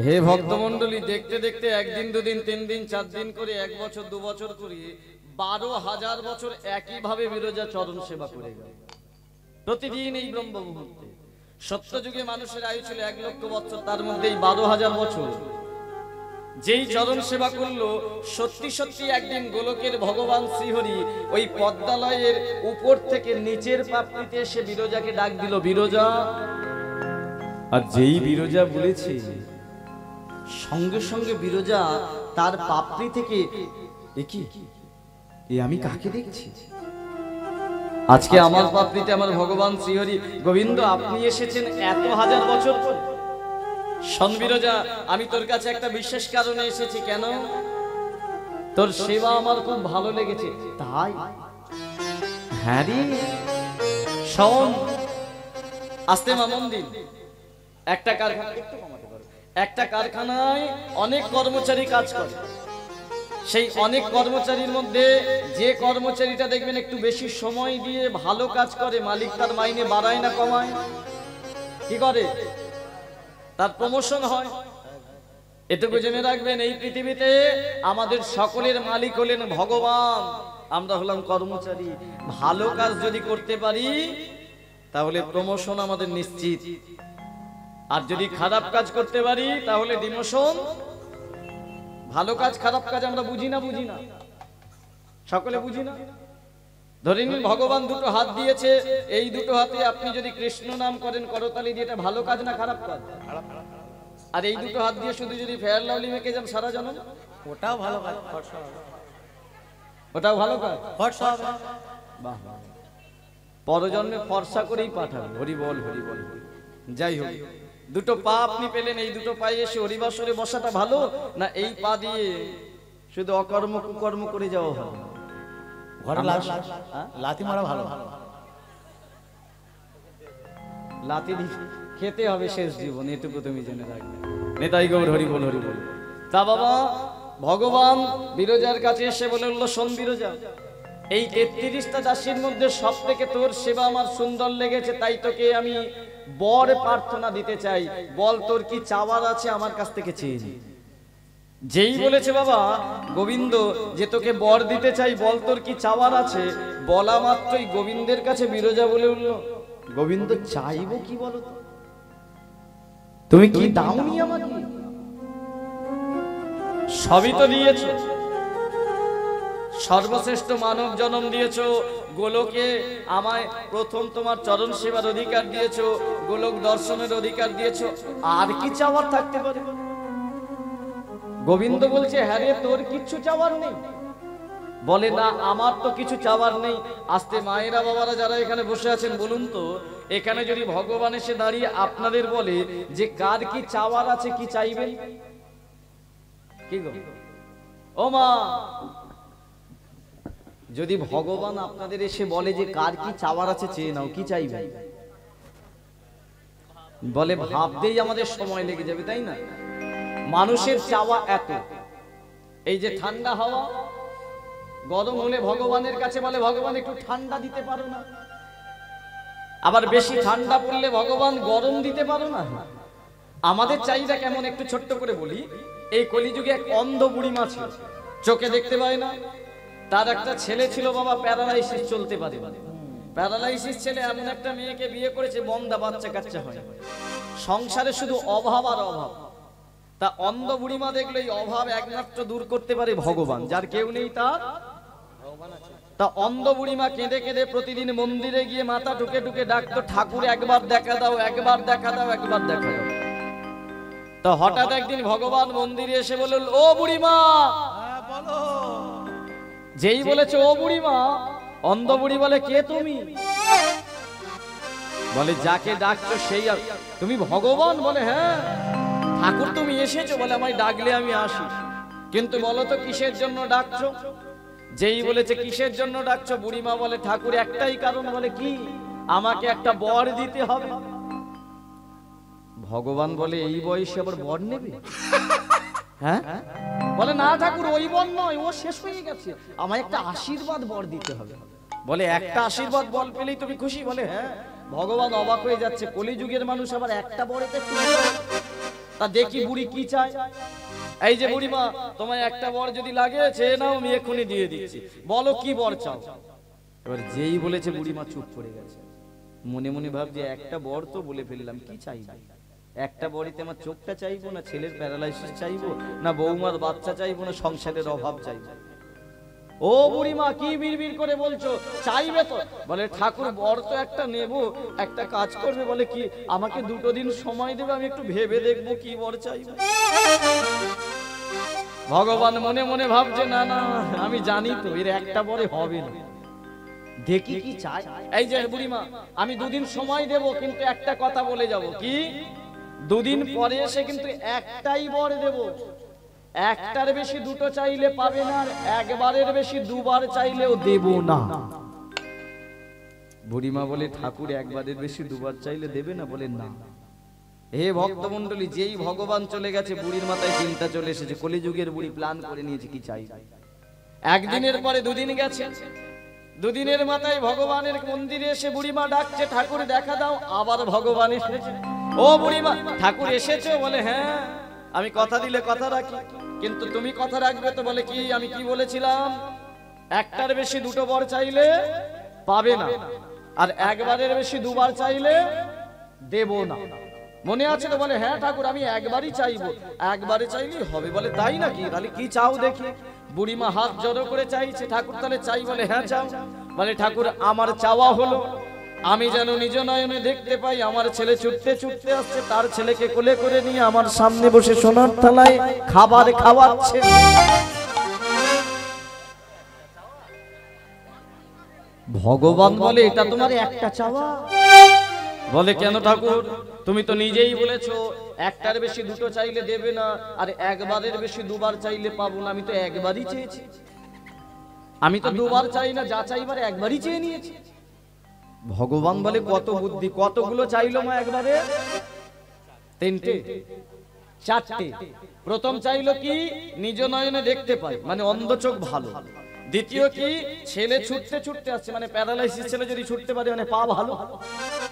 Speaker 1: হে ভক্তমন্ডলী, দেখতে দেখতে একদিন দুদিন তিন দিন চার দিন করে, এক বছর দু বছর করে 12,000 বছর একইভাবে বিরজা চরণ সেবা করে গেল। প্রতিদিন এই ব্রহ্ম মুহূর্তে। সত্যযুগে মানুষের আয়ু ছিল 1 লক্ষ বছর, তার মধ্যে 12,000 বছর যেই চরণ সেবা করলো, সত্যি সত্যি একদিন গোলকের ভগবান শ্রীহরি ওই পদ্মালয়ের উপর থেকে নিচের পাপড়িতে এসে বিরজাকে ডাক দিল, বিরজা। আর যেই বিরজা বলেছে, সঙ্গে সঙ্গে বিরজা তার পাপড়ি থেকে, এ আমি কাকে দেখছি? আজকে আমার পাপড়িতে আমার ভগবান শ্রীহরি, গোবিন্দ আপনি এসেছেন এত হাজার বছর পর। শোন বিরজা, আমি তোর কাছে একটা বিশেষ কারণে এসেছি। কেন? তোর সেবা আমার খুব ভালো লেগেছে। তাই? হ্যাঁ রে, শোন, আস্তে মা মন্দির। একটা কারখানা, একটা কারখানায় অনেক কর্মচারী কাজ করে। সেই অনেক কর্মচারীর মধ্যে যে কর্মচারীটা দেখবেন একটু বেশি সময় দিয়ে ভালো কাজ করে, মালিক তার মাইনে বাড়ায় না কমায়? কি করে? তার প্রমোশন হয়। এটুকু জেনে রাখবেন, এই পৃথিবীতে আমাদের সকলের মালিক হলেন ভগবান, আমরা হলাম কর্মচারী। ভালো কাজ যদি করতে পারি তাহলে প্রমোশন আমাদের নিশ্চিত। আর যদি খারাপ কাজ করতে পারি তাহলে ডিমোশন। ভালো কাজ খারাপ কাজ আমরা বুঝি না সকলে বুঝি না। ধরে নিন ভগবান দুটো হাত দিয়েছে, এই দুটো হাতে আপনি যদি কৃষ্ণ নাম করেন করতালি দিয়ে, এটা ভালো কাজ না খারাপ কাজ? আর এই দুটো হাত দিয়ে শুধু যদি ফেয়ার লাভলি মেখে যান সারা জনম,
Speaker 2: ওটাও ভালো কাজ, ফর্সা হবে।
Speaker 1: ওটাও ভালো কাজ,
Speaker 2: ফর্সা হবে।
Speaker 1: বাহ, পরজন্মে ফর্সা করেই পাঠাবে। হরি বল হরি বল। যাই হোক, দুটো পা আপনি পেলেন, এই দুটো পায়ে এসে হরিবাসরে বসাটা ভালো না এই পা দিয়ে শুধু অকর্ম কুকর্ম করে যাওয়া ভালো?
Speaker 2: ঘরে লাথি মারা ভালো।
Speaker 1: লাথি খেতে হবে শেষ জীবন, এটুকু তুমি জেনে রাখবে। নেতাই গৌর হরি বল হরি বল। তা বাবা, ভগবান বিরজার কাছে এসে বলে উঠল, শোন বিরজা, এই ৩৩টা দাসীর মধ্যে সব থেকে তোর সেবা আমার সুন্দর লেগেছে, তাই তোকে আমি বর প্রার্থনা দিতে চাই। বল তোর কি চাওয়ার আছে আমার কাছ থেকে চেয়ে নি। যেই বলেছে বাবা গোবিন্দ যে তোকে বর দিতে চাই, বল তোর কি চাওয়ার আছে, বলা মাত্রই গোবিন্দের কাছে বিরজা বলে উঠল, গোবিন্দ চাইবো কি বলো তো? তুমি কি দাওনি আমাকে? সবই তো দিয়েছো, সর্বশ্রেষ্ঠ মানব জন্ম দিয়েছো, গোলকে আমায় প্রথম তোমার চরণ সেবার অধিকার দিয়েছো, গোলক দর্শনের অধিকার দিয়েছো, আর কি চাওয়ার থাকতে পারে? গোবিন্দ বলছে, হ্যাঁ রে, তোর কিচ্ছু চাওয়ার নেই? বলে না, আমার তো কিছু চাওয়ার নেই। আস্তে মায়েরা বাবারা যারা এখানে বসে আছেন বলুন তো, এখানে যদি ভগবান এসে দাঁড়িয়ে আপনাদের বলে যে কার কি চাওয়ার আছে, কি চাইবেন? কি গো ও মা, যদি ভগবান আপনাদের এসে বলে যে কার কি চাওয়ার আছে চেয়ে নাও, কি চাইবেন? বলে ভাবতেই আমাদের সময় লেগে যাবে, তাই না? মানুষের চাওয়া এত, এই যে ঠান্ডা হাওয়া, গরম হলে ভগবানের কাছে বলে ভগবান একটু ঠান্ডা দিতে পারো না, আবার বেশি ঠান্ডা পড়লে ভগবান গরম দিতে পারো না। আমাদের চাহিদা কেমন একটু ছোট্ট করে বলি। এই কলিযুগে এক অন্ধ বুড়িমা ছিল, চোখে দেখতে পায় না। তার একটা ছেলে ছিল বাবা, প্যারালাইসিস, চলতে পারে। প্যারালাইসিস ছেলে এমন একটা মেয়েকে বিয়ে করেছে, বন্দা, বাচ্চা কাচ্চা হয়, সংসারে শুধু অভাব আর অভাব। তা অন্ধ বুড়িমা দেখলো এই অভাব একমাত্র দূর করতে পারে ভগবান, যার কেউ নেই তার ভগবান আছে। তা অন্ধ বুড়িমা কেঁদে কেঁদে প্রতিদিন মন্দিরে গিয়ে মাথা ঢুকে ঢুকে ডাকতো, ঠাকুর একবার দেখা দাও, একবার দেখা দাও, একবার দেখা দাও। তো হঠাৎ একদিন ভগবান মন্দিরে এসে বলল, ও বুড়িমা।
Speaker 2: বলো।
Speaker 1: যেই বলেছে ও বুড়িমা, অন্ধ বুড়ি বলে, কে তুমি? বলে যাকে ডাকছো সেই। তুমি ভগবান? বলে হ্যাঁ। ঠাকুর তুমি এসেছো? বলে আমায় ডাকলে আমি আসি, কিন্তু বলো তো কিসের জন্য ডাকছো? যেই বলেছে কিসের জন্য ডাকছো, বুড়িমা বলে ঠাকুর একটাই কারণ। বলে কি? আমাকে একটা বর দিতে হবে। ভগবান বলে এই বয়সে আবার বর নেবে? হ্যাঁ। বলে না ঠাকুর, ওই বর নয়, ও শেষ হয়ে গেছে, আমায় একটা আশীর্বাদ বর দিতে হবে। বলে একটা আশীর্বাদ বল পেলেই তুমি খুশি? বলে হ্যাঁ। ভগবান অবাক হয়ে যাচ্ছে, কলিযুগের মানুষ আবার একটা বরেতে খুশি? তা দেখি বুড়ি কি চায়। এই যে বুড়িমা, তোমায় একটা বর যদি লাগে চেয়ে নাও, আমি এক্ষুনি দিয়ে দিচ্ছি, বলো কি বর চাও। এবার যেই বলেছে বুড়িমা চুপ করে গেছে, মনে মনে ভাবছে একটা বর তো বলে ফেললাম, কি চাইবো? একটা বড়িতে আমার চোখটা চাইবো, না ছেলের প্যারালাইসিস চাইবো, না বৌমার বাচ্চা চাইবো, না সংসারের অভাব চাইবো? ও বুড়িমা কি বিড়বিড় করে বলছো? চাইবে তো? বলে ঠাকুর বর তো একটা নেব, একটা কাজ করবে। বলে কি? আমাকে 2 দিন সময় দেবে, আমি একটু ভেবে দেখবো কি বর চাইবে। ভগবান মনে মনে ভাবছে, না না, আমি জানি তো এর একটা বরে হবে না, দেখি কি চাই। এই যে বুড়িমা, আমি 2 দিন সময় দেব, কিন্তু একটা কথা বলে যাব। কি? 2 দিন পরে এসে কিন্তু একটাই বর দেব, একটার বেশি 2টো চাইলে পাবে না, আর একবারের বেশি 2বার চাইলেও দেব না। বুড়িমা বলে ঠাকুর একবারের বেশি 2বার চাইলে দেবে না? বলে না। হে ভক্তমণ্ডলী, যেই ভগবান চলে গেছে বুড়ির মাথায় চিন্তা চলে এসেছে, কলিযুগের বুড়ি প্ল্যান করে নিয়েছে কি চাই। একদিনের পরে 2 দিন গেছে, 2 দিনের মাথায় ভগবানের মন্দিরে এসে বুড়িমা ডাকছে, ঠাকুর দেখা দাও। আবার ভগবান এসেছে, ও বুড়িমা ঠাকুর এসেছো? বলে হ্যাঁ, আমি কথা দিলে কথা রাখি, কিন্তু তুমি কথা রাখবে তো? বলে কি? আমি কি বলেছিলাম? একটার বেশি 2টো বর চাইলে পাবে না, আর একবারের বেশি 2বার চাইলে দেব না। মনে আছে তো? বলে হ্যাঁ ঠাকুর আমি একবারই চাইবো। একবারে চাইলেই হবে? বলে তাই নাকি? তাহলে কি চাও দেখি। বুড়িমা হাত জড়ো করে চাইছে, ঠাকুর তাহলে চাই? বলে হ্যাঁ চাও। বলে ঠাকুর আমার চাওয়া হলো আমি যেন নিজ নয়নে দেখতে পাই আমার ছেলে ছুটতে ছুটতে আসছে, তার ছেলেকে কোলে করে নিয়ে আমার সামনে বসে সোনার থালায় খাবার খাওয়াচ্ছে। ভগবান বলে এটা তোমার একটা চাওয়া? বলে কেন ঠাকুর? তুমি তো নিজেই বলেছো একটার বেশি দুটো চাইলে দেবে না, আর একবারের বেশি দুবার চাইলে পাবো না। আমি তো একবারই চেয়েছি, আমি তো দুবার চাই না, যা চাইবার একবারই চেয়ে নিয়েছি। ভগবান বলে কত বুদ্ধি! কতগুলো চাইলো মা একবারে? তিনটে, চারটে। প্রথম চাইলো কি? নিজ নয়নে দেখতে পাই, মানে অন্ধ চোখ ভালো। দ্বিতীয় কি? ছেলে ছুটতে ছুটতে আসছে, মানে প্যারালাইসিস ছেলে যদি ছুটতে পারে মানে পা ভালো।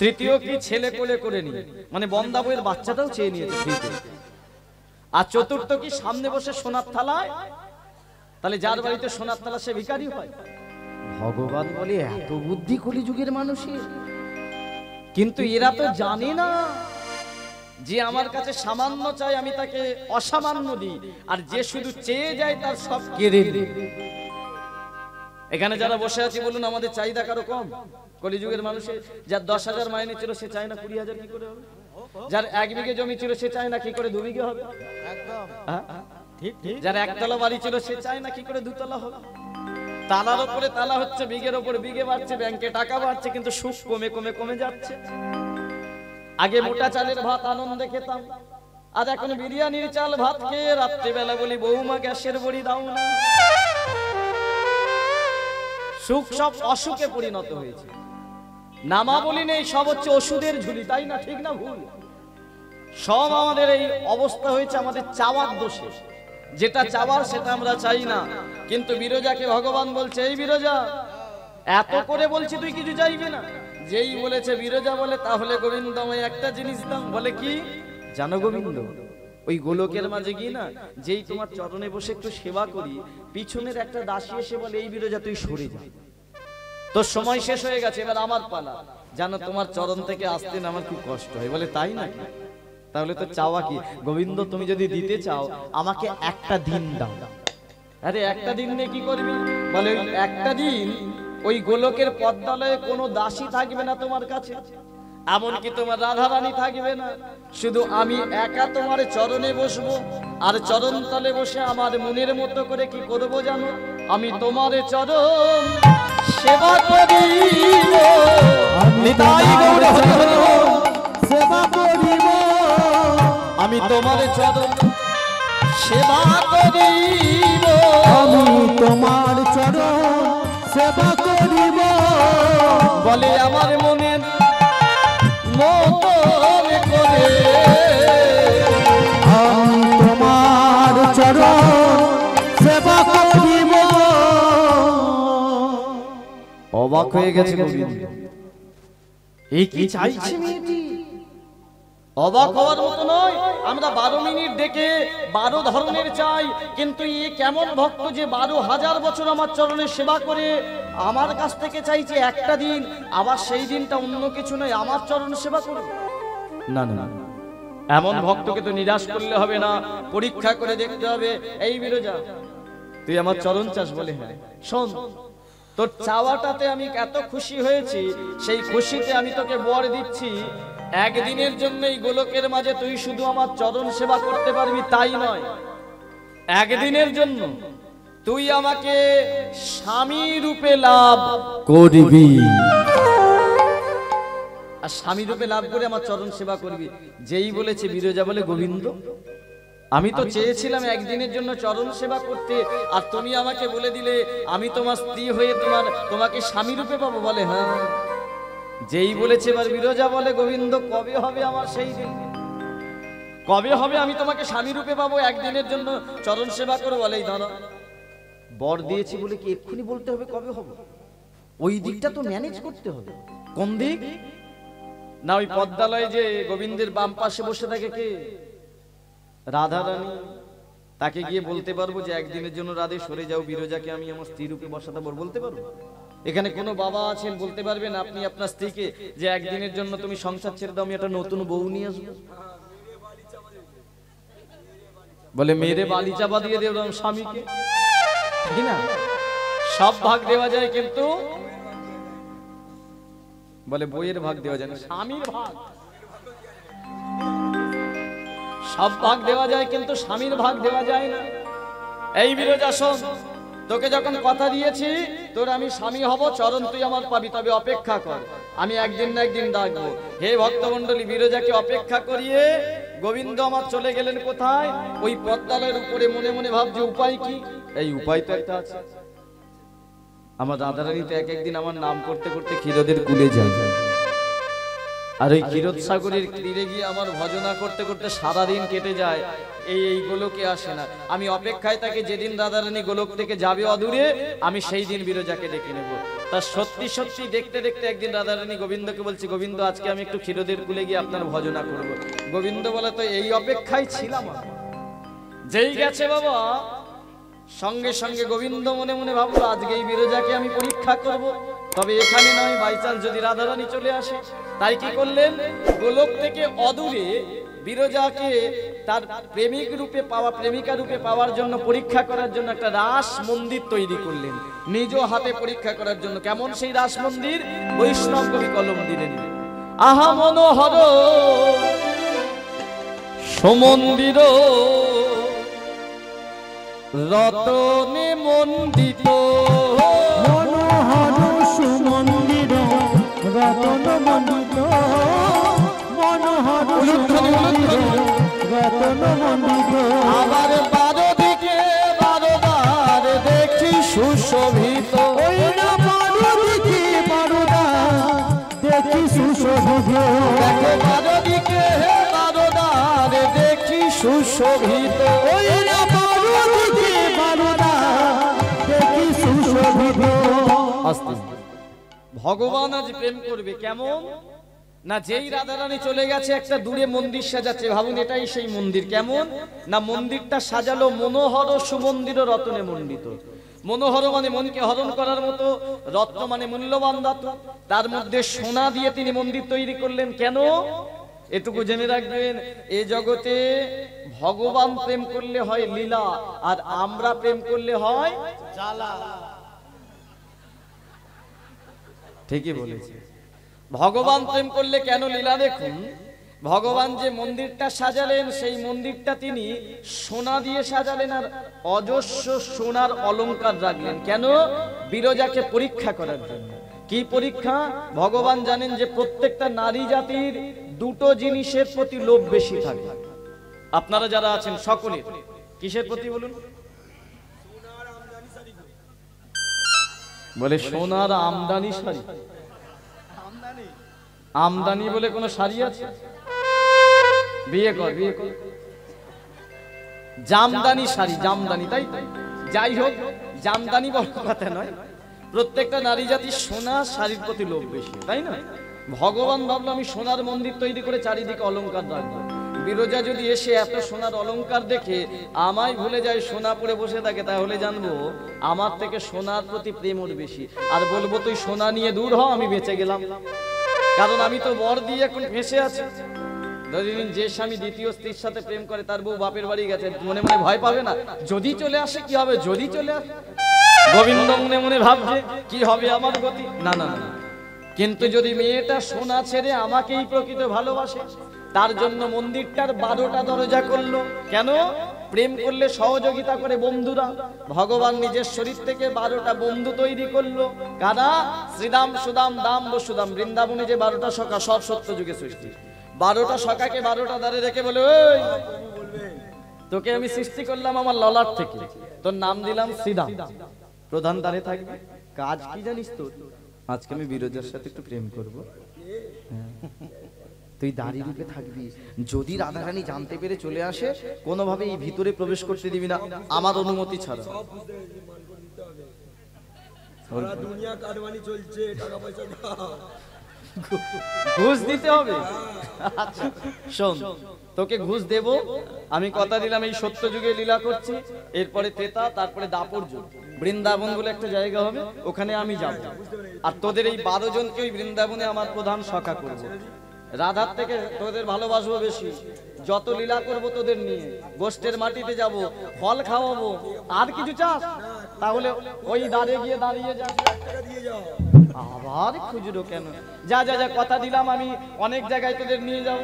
Speaker 1: তৃতীয় কি? ছেলে কোলে করে নিয়ে, মানে বন্দা বইয়ের বাচ্চাটাও চেয়ে নিয়েছে ফ্রিতে। আর চতুর্থ কি? সামনে বসে সোনার থালায়। তাহলে যার বাড়িতে সোনার থালা সে ভিখারি হয়। ভগবান বলে এত বুদ্ধি কলিযুগের মানুষের, কিন্তু এরা তো জানে না যে আমার কাছে সামান্য চাই আমি তাকে অসামান্য দিই, আর যে শুধু চেয়ে যায় তার সব কেড়ে নিই। এখানে যারা বসে আছি বলুন আমাদের চাহিদা কারো কম? কলিযুগের মানুষের যার 10,000 মাইনে ছিল সে চায় না 20,000 কি করে হবে? যার 1 বিঘে জমি ছিল সে চায় না কি করে 2 বিঘে হবে? যার একতলা বাড়ি ছিল সে চায় না কি করে 2 তলা হবে? তালার উপরে তালা হচ্ছে, বিঘের উপর বিঘে বাড়ছে, ব্যাংকে টাকা বাড়ছে, কিন্তু সুখ কমে কমে কমে যাচ্ছে। আগে মোটা চালের ভাত আনন্দে খেতাম, আর এখন বিরিয়ানির চাল ভাত খেয়ে রাত্রিবেলা বলি বৌমা গ্যাসের বড়ি দাও না। সুখ সব অসুখে পরিণত হয়েছে। নামা বলি নেই, সব হচ্ছে ওষুধের ঝুলি, তাই না? ঠিক না ভুল? সব আমাদের এই অবস্থা হয়েছে আমাদের চাওয়ার দোষে। যেটা চাওয়ার সেটা আমরা চাই না। কিন্তু বিরজাকে ভগবান বলছে এই বিরজা, এত করে বলছি তুই কিছু চাইবি না? যেই বলেছে বিরজা বলে তাহলে গোবিন্দ আমায় একটা জিনিস দাও। বলে কি জানো গোবিন্দ? ওই গোলকের মাঝে গিয়ে না যেই তোমার চরণে বসে একটু সেবা করি, পিছনের একটা দাসী এসে বলে এই বিরজা তুই সরে যা, তোর সময় শেষ হয়ে গেছে, এবার আমার পালা। জানো তোমার চরণ থেকে আসতে না আমার খুব কষ্ট হয়। বলে তাই নাকি? তাহলে তো চাওয়া কি? গোবিন্দ তুমি যদি দিতে চাও আমাকে একটা দিন দাও। আরে একটা দিন নিয়ে কি করবি? বলে একটা দিন ওই গোলকের পদ্মালয়ে কোনো দাসী থাকবে না তোমার কাছে, এমনকি তোমার রাধারানী থাকবে না, শুধু আমি একা তোমার চরণে বসবো, আর চরণ তলে বসে আমার মনের মতো করে কি করবো জানো? আমি তোমার চরণ সেবা করিব, নিতাই গৌর সেবা করিব, আমি তোমার চরণ সেবা করিব,
Speaker 2: আমি তোমার চরণ সেবা করিব।
Speaker 1: বলে আমার মনের মতন করে
Speaker 2: আমি তোমার চরণ সেবা করিব।
Speaker 1: অবাক হয়ে গেছে গোবিন্দ, এই কি চাইছে মেয়েটি? অবাক হওয়ার মতো নয়। আমরা 12 মিনিট দেখে 12 ধরনের চাই, কিন্তু এ কেমন ভক্ত যে 12,000 বছর আমার চরণে সেবা করে আমার কাছ থেকে চাইছে একটা দিন, আবার সেই দিনটা অন্য কিছু নয়, আমার চরণ সেবা করবে। না না, এমন ভক্তকে তো নিরাশ করলে হবে না, পরীক্ষা করে দেখতে হবে। এই বিরজা তুই আমার চরণ চাস? বলে হ্যাঁ। শোন, তোর চাওয়াটাতে আমি এত খুশি হয়েছি, সেই খুশিতে আমি তোকে বর দিচ্ছি, একদিনের জন্য এই গোলকের মাঝে তুই শুধু আমার চরণ সেবা করতে পারবি তাই নয়, একদিনের জন্য তুই আমাকে স্বামী রূপে লাভ করবি। আর স্বামী রূপে লাভ করে আমার চরণ সেবা করবি। যেই বলেছে বিরজা বলে গোবিন্দ, আমি তো চেয়েছিলাম একদিনের জন্য চরণ সেবা করতে, আর তুমি আমাকে বলে দিলে আমি তোমার স্ত্রী হয়ে তোমাকে স্বামী রূপে পাবো। বলে হ্যাঁ। যেই বলেছে এবার বিরজা বলে গোবিন্দ কবে হবে আমার সেই দিন? কবে হবে আমি তোমাকে স্বামী রূপে পাবো, একদিনের জন্য চরণ সেবা করো? বলে এই ধরো বর দিয়েছি বলে কি এক্ষুনি বলতে হবে কবে হবে? ওই দিকটা তো ম্যানেজ করতে হবে। কোন দিক? না ওই পদ্মালয়ে যে গোবিন্দের বাম পাশে বসে থাকে কে? রাধারানী। তাকে গিয়ে বলতে পারবো যে একদিনের জন্য রাধে সরে যাও, বিরজাকে আমি আমার স্ত্রী রূপে বসাতে পারবো? বলতে পারবো? এখানে কোনো বাবা আছেন বলতে পারবেন আপনি আপনার স্ত্রীকে যে একদিনের জন্য তুমি সংসার ছেড়ে দাও, আমি একটা নতুন বউ নিয়ে আসবো? বলে মেরে বালি চাপা দিয়ে দেব স্বামীকে, ঠিক না? সব ভাগ দেওয়া যায় কিন্তু বলে বইয়ের ভাগ দেওয়া যায় না, স্বামীর ভাগ। সব ভাগ দেওয়া যায় কিন্তু স্বামীর ভাগ দেওয়া যায় না। এই বিরোজা শোন, তোকে যখন কথা দিয়েছি তোর আমি স্বামী হব, চরণ তুই আমার পাবি, তবে অপেক্ষা কর, আমি একদিন না একদিন ডাকবো। হে ভক্তমণ্ডলী, বিরোজাকে অপেক্ষা করিয়ে গোবিন্দ আমার চলে গেলেন কোথায়? ওই পদ্মালয়ের উপরে। মনে মনে ভাবছে উপায় কি? এই উপায় তো একটা আছে। আমার রাধারানী তো এক একদিন আমার নাম করতে করতে ক্ষীরদের কুলে যায়, আর ওই ক্ষীরোদ সাগরের তীরে গিয়ে আমার ভজনা করতে করতে সারাদিন কেটে যায়, এই গোলকে আসে না। আমি অপেক্ষায় তাকে, যেদিন রাধারানী গোলক থেকে যাবে অদূরে, আমি সেই দিন বিরজাকে ডেকে নেব। তা সত্যি সত্যি দেখতে দেখতে একদিন রাধারানী গোবিন্দকে বলছি, গোবিন্দ আজকে আমি একটু ক্ষীরদের কুলে গিয়ে আপনার ভজনা করব। গোবিন্দ বলে, তো এই অপেক্ষায় ছিলাম। যেই গেছে বাবা, সঙ্গে সঙ্গে গোবিন্দ মনে মনে ভাবলো আজকে এই বিরজাকে আমি পরীক্ষা করব, তবে এখানে নয়, বাই চান্স যদি রাধারানী চলে আসে। তাই কি করলেন? গোলক থেকে অদূরে বিরজাকে তার প্রেমিক রূপে পাওয়া, প্রেমিকা রূপে পাওয়ার জন্য, পরীক্ষা করার জন্য একটা রাস মন্দির তৈরি করলেন, নিজ হাতে পরীক্ষা করার জন্য। কেমন সেই রাস মন্দির? বৈষ্ণব কবি কলম দিলেন, আহা মনোহর সমন্দির রতনে মন্ডিত,
Speaker 2: মনোহর সুমন্দির রতন মন্ডিত, মনোহর সুমন্দির রতন মন্ডিত।
Speaker 1: আবার 12 দিকে 12 বার দেখি সুশোভিত,
Speaker 2: ওই না 12 দিকে 12 বার দেখি সুশোভিত।
Speaker 1: দেখো 12 দিকে 12 বার দেখি সুশোভিত,
Speaker 2: ওই না 12 দিকে 12 বার দেখি সুশোভিত।
Speaker 1: ভগবান আজ প্রেম করবে কেমন না? যেই রাধারানী চলে গেছে একটা দূরে মন্দির সাজাচ্ছে, ভাবুন এটাই সেই মন্দির। কেমন না? মন্দিরটা সাজালো মনোহর সুমন্দির রত্নে মণ্ডিত। মনোহর মানে মনকে হরণ করার মতো, রত্ন মানে মূল্যবান ধাতু, তার মধ্যে সোনা দিয়ে তিনি মন্দির তৈরি করলেন। কেন? এটুকু জেনে রাখবেন, এ জগতে ভগবান প্রেম করলে হয় লীলা, আর আমরা প্রেম করলে হয় জ্বালা। ঠিকই বলেছে। ভগবান প্রেম করলে কেন লীলা? দেখুন, ভগবান যে মন্দিরটা সাজালেন, সেই মন্দিরটা তিনি সোনা দিয়ে সাজালেন, আর অজস্র সোনার অলংকার রাখলেন। কেন? বিরজাকে পরীক্ষা করার জন্য। কি পরীক্ষা? ভগবান জানেন যে প্রত্যেকটা নারী জাতির দুটো জিনিসের প্রতি লোভ বেশি থাকে। আপনারা যারা আছেন সকলের কিসের প্রতি বলুন? বলে সোনার আমদানি শাড়ি। আমদানি বলে কোন শাড়ি আছে? বিয়ে কর, বিয়ে কর। জামদানি শাড়ি, জামদানি, তাই? যাই হোক, জামদানি বড় কথা নয়, প্রত্যেকটা নারী জাতির সোনা শাড়ির প্রতি লোভ বেশি, তাই না? ভগবান ভাবলো আমি সোনার মন্দির তৈরি করে চারিদিকে অলংকার রাখবো। বিরজা যদি এসে এত সোনার অলংকার দেখে আমায় ভুলে যায়, সোনা পরে বসে থাকে, তাহলে জানবো আমার থেকে সোনার প্রতি প্রেম ওর বেশি। আর বলবো তুই সোনা নিয়ে দূর হ, আমি বেঁচে গেলাম, কারণ আমি তো বর দিয়ে এখন ফেঁসে আছি। ধরেন যে স্বামী দ্বিতীয় স্ত্রীর সাথে প্রেম করে, তার বউ বাপের বাড়ি গেছে, মনে মনে ভয় পাবে না? যদি চলে আসে কি হবে? যদি চলে আসে, গোবিন্দ মনে মনে ভাবছে কি হবে আমার গতি? না না না। কিন্তু যদি মেয়েটা সোনা ছেড়ে আমাকেই প্রকৃত ভালোবাসে, তার জন্য মন্দিরটার 12টা দরজা করলো। কেন? প্রেম করলে সহযোগিতা করে বন্ধুরা। ভগবান নিজের শরীর থেকে 12টা বন্ধু তৈরি করলো। কারা? শ্রীদাম, সুদাম, দাম, বসুদাম। বৃন্দাবনে যে 12টা সখা, সব সত্য যুগে সৃষ্টি। 12টা সখাকে 12টা দ্বারে রেখে বলে, ওই তোকে আমি সৃষ্টি করলাম আমার ললাট থেকে, তোর নাম দিলাম শ্রীদাম, প্রধান দ্বারে থাকবে। কাজ কি জানিস তোর? আজকে আমি বিরজার সাথে একটু প্রেম করবো, তুই দাড়ি রূপে থাকবি। যদি রাধারানী জানতে পেরে চলে আসে, কোনোভাবে এই ভিতরে প্রবেশ করতে দিবি না আমার অনুমতি ছাড়া।
Speaker 3: সারা দুনিয়া কারবানি চলছে, টাকা পয়সা দাও।
Speaker 1: ঘুষ দিতে হবে? আচ্ছা শোন, তোকে ঘুষ দেব, আমি কথা দিলাম এই সত্য যুগে লীলা করছি, এরপরে তেতা, তারপরে দাপর যুগ, বৃন্দাবন বলে একটা জায়গা হবে, ওখানে আমি যাব, আর তোদের এই 12 জনকে ওই বৃন্দাবনে আমার প্রধান সখা করব। রাধার থেকে তোদের ভালোবাসবো বেশি, যত লীলা করব তোদের নিয়ে, গোষ্ঠের মাটিতে যাব, ফল খাওয়াবো। আর কিছু চাস? তাহলে ওই দাঁড়ে গিয়ে দাঁড়িয়ে যা, আবার খুঁজলো কেন? যা যা যা, কথা দিলাম আমি অনেক জায়গায় তোদের নিয়ে যাব।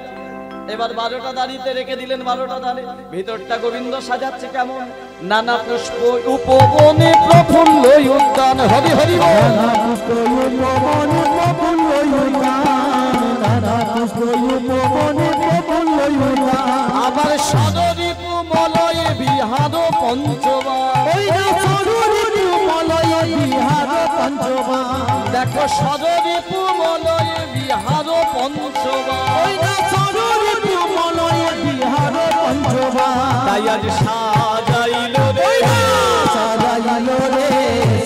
Speaker 1: এবার 12টা দাঁড়িতে রেখে দিলেন, 12টা দাঁড়ে, ভিতরটা গোবিন্দ সাজাচ্ছে কেমন? নানা পুষ্প উপবনে প্রফুল্ল উদ্যান, হরি হরি বল।
Speaker 2: নানা পুষ্প উপবনে প্রফুল্ল উদ্যান, নানা পুষ্প উপবনে প্রফুল্ল উদ্যান।
Speaker 1: আবার সদরিপু মলয়ে বিহার পঞ্চবার,
Speaker 2: ওই না সদরিপু মলয়ে বিহার পঞ্চবার।
Speaker 1: দেখো সদরিপু মলয়ে বিহার পঞ্চবার,
Speaker 2: ওই না সদরিপু মলয়ে বিহার পঞ্চবার।
Speaker 1: তাই আজ সাজাইলো রে,
Speaker 2: সাজাইলো রে,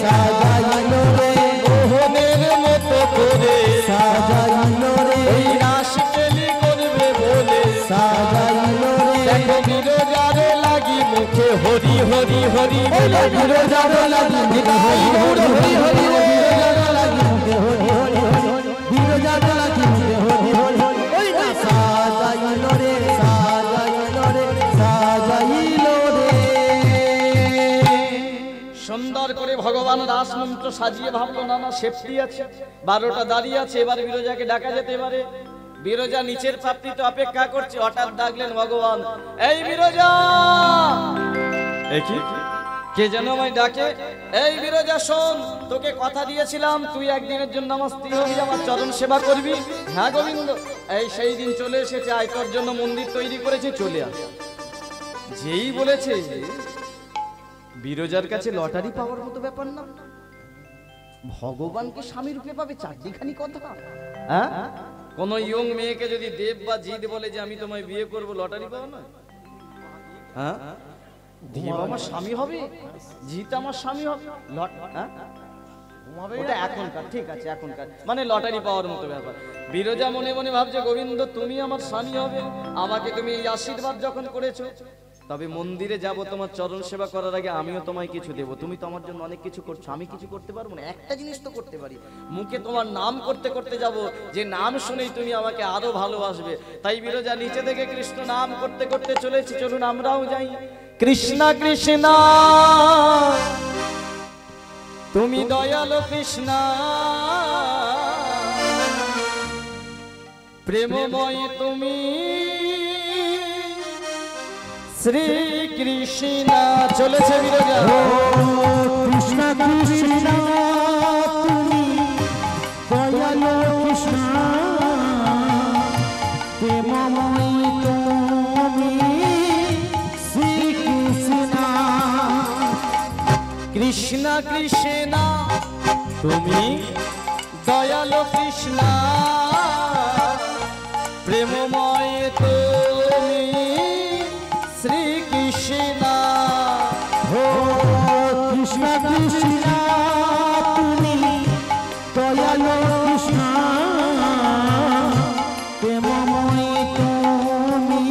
Speaker 2: সাজাইলো রে,
Speaker 1: মোহনের মতো করে
Speaker 2: সাজাইলো রে,
Speaker 1: এই রাস কেলি করবে বলে
Speaker 2: সাজাইলো রে।
Speaker 1: দেখো বিরজারে লাগি মুখে হরি হরি হরি বলে,
Speaker 2: বিরজারে লাগি মুখে হরি হরি হরি, বিরজারে লাগি মুখে হরি হরি হরি, বিরজারে লাগি মুখে হরি হরি হরি। ওই না সাজাইলো রে, সাজাইলো রে, সাজাইলো রে।
Speaker 1: সুন্দর করে ভগবান রাস মন্ত্র সাজিয়ে ভাবলো না না সেফটি আছে, 12টা দাঁড়িয়ে আছে, এবার বিরজাকে ডাকা যেতে পারে। বিরজা নিচের প্রাপ্তিতে অপেক্ষা করছে, হঠাৎ ডাকলেন ভগবান, এই বিরজা। একই কে যেন আমায় ডাকে, এই বিরজা শোন, তোকে কথা দিয়েছিলাম তুই একদিনের জন্য আমার স্ত্রী হবি, আমার চরণ সেবা করবি। হ্যাঁ গোবিন্দ, এই সেই দিন চলে এসেছে, আয় তোর জন্য মন্দির তৈরি করেছে, চলে আস। যেই বলেছে, বিরজার কাছে লটারি পাওয়ার মতো ব্যাপার না, ভগবানকে স্বামী রূপে পাবে, চারটিখানি কথা। হ্যাঁ, কোন ইয়ং মেয়েকে যদি দেব বা জিদ বলে যে আমি তোমায় বিয়ে করব, লটারি পাও না? হ্যাঁ, দেব আমার স্বামী হবে, জিত আমার স্বামী হবে, হ্যাঁ ওটা এখনকার, ঠিক আছে এখনকার, মানে লটারি পাওয়ার মতো ব্যাপার। বিরজা মনে মনে ভাবছে, গোবিন্দ তুমি আমার স্বামী হবে, আমাকে তুমি এই আশীর্বাদ যখন করেছো, তবে মন্দিরে যাব তোমার চরণ সেবা করার আগে আমিও তোমায় কিছু দেব। তুমি তো আমার জন্য অনেক কিছু করছো, আমি কিছু করতে পারবো না, একটা জিনিস তো করতে পারি, মুখে তোমার নাম করতে করতে যাব, যে নাম শুনেই তুমি আমাকে আরো ভালোবাসবে। তাই বিরজা নিচে থেকে কৃষ্ণ নাম করতে করতে চলেছি, চলুন আমরাও যাই। কৃষ্ণ কৃষ্ণ তুমি দয়ালু কৃষ্ণ, প্রেমময় তুমি শ্রী কৃষ্ণ। চলেছে বিরজা,
Speaker 2: কৃষ্ণ কৃষ্ণ তুমি দয়ালু কৃষ্ণ, প্রেমময়ী তুমি শ্রী কৃষ্ণ।
Speaker 1: কৃষ্ণ কৃষ্ণ তুমি দয়ালু কৃষ্ণ, প্রেমময় তুমি শ্রী কৃষ্ণ।
Speaker 2: ও কৃষ্ণ কৃষ্ণ তুমি দয়ালু কৃষ্ণ, প্রেমময়ী তুমি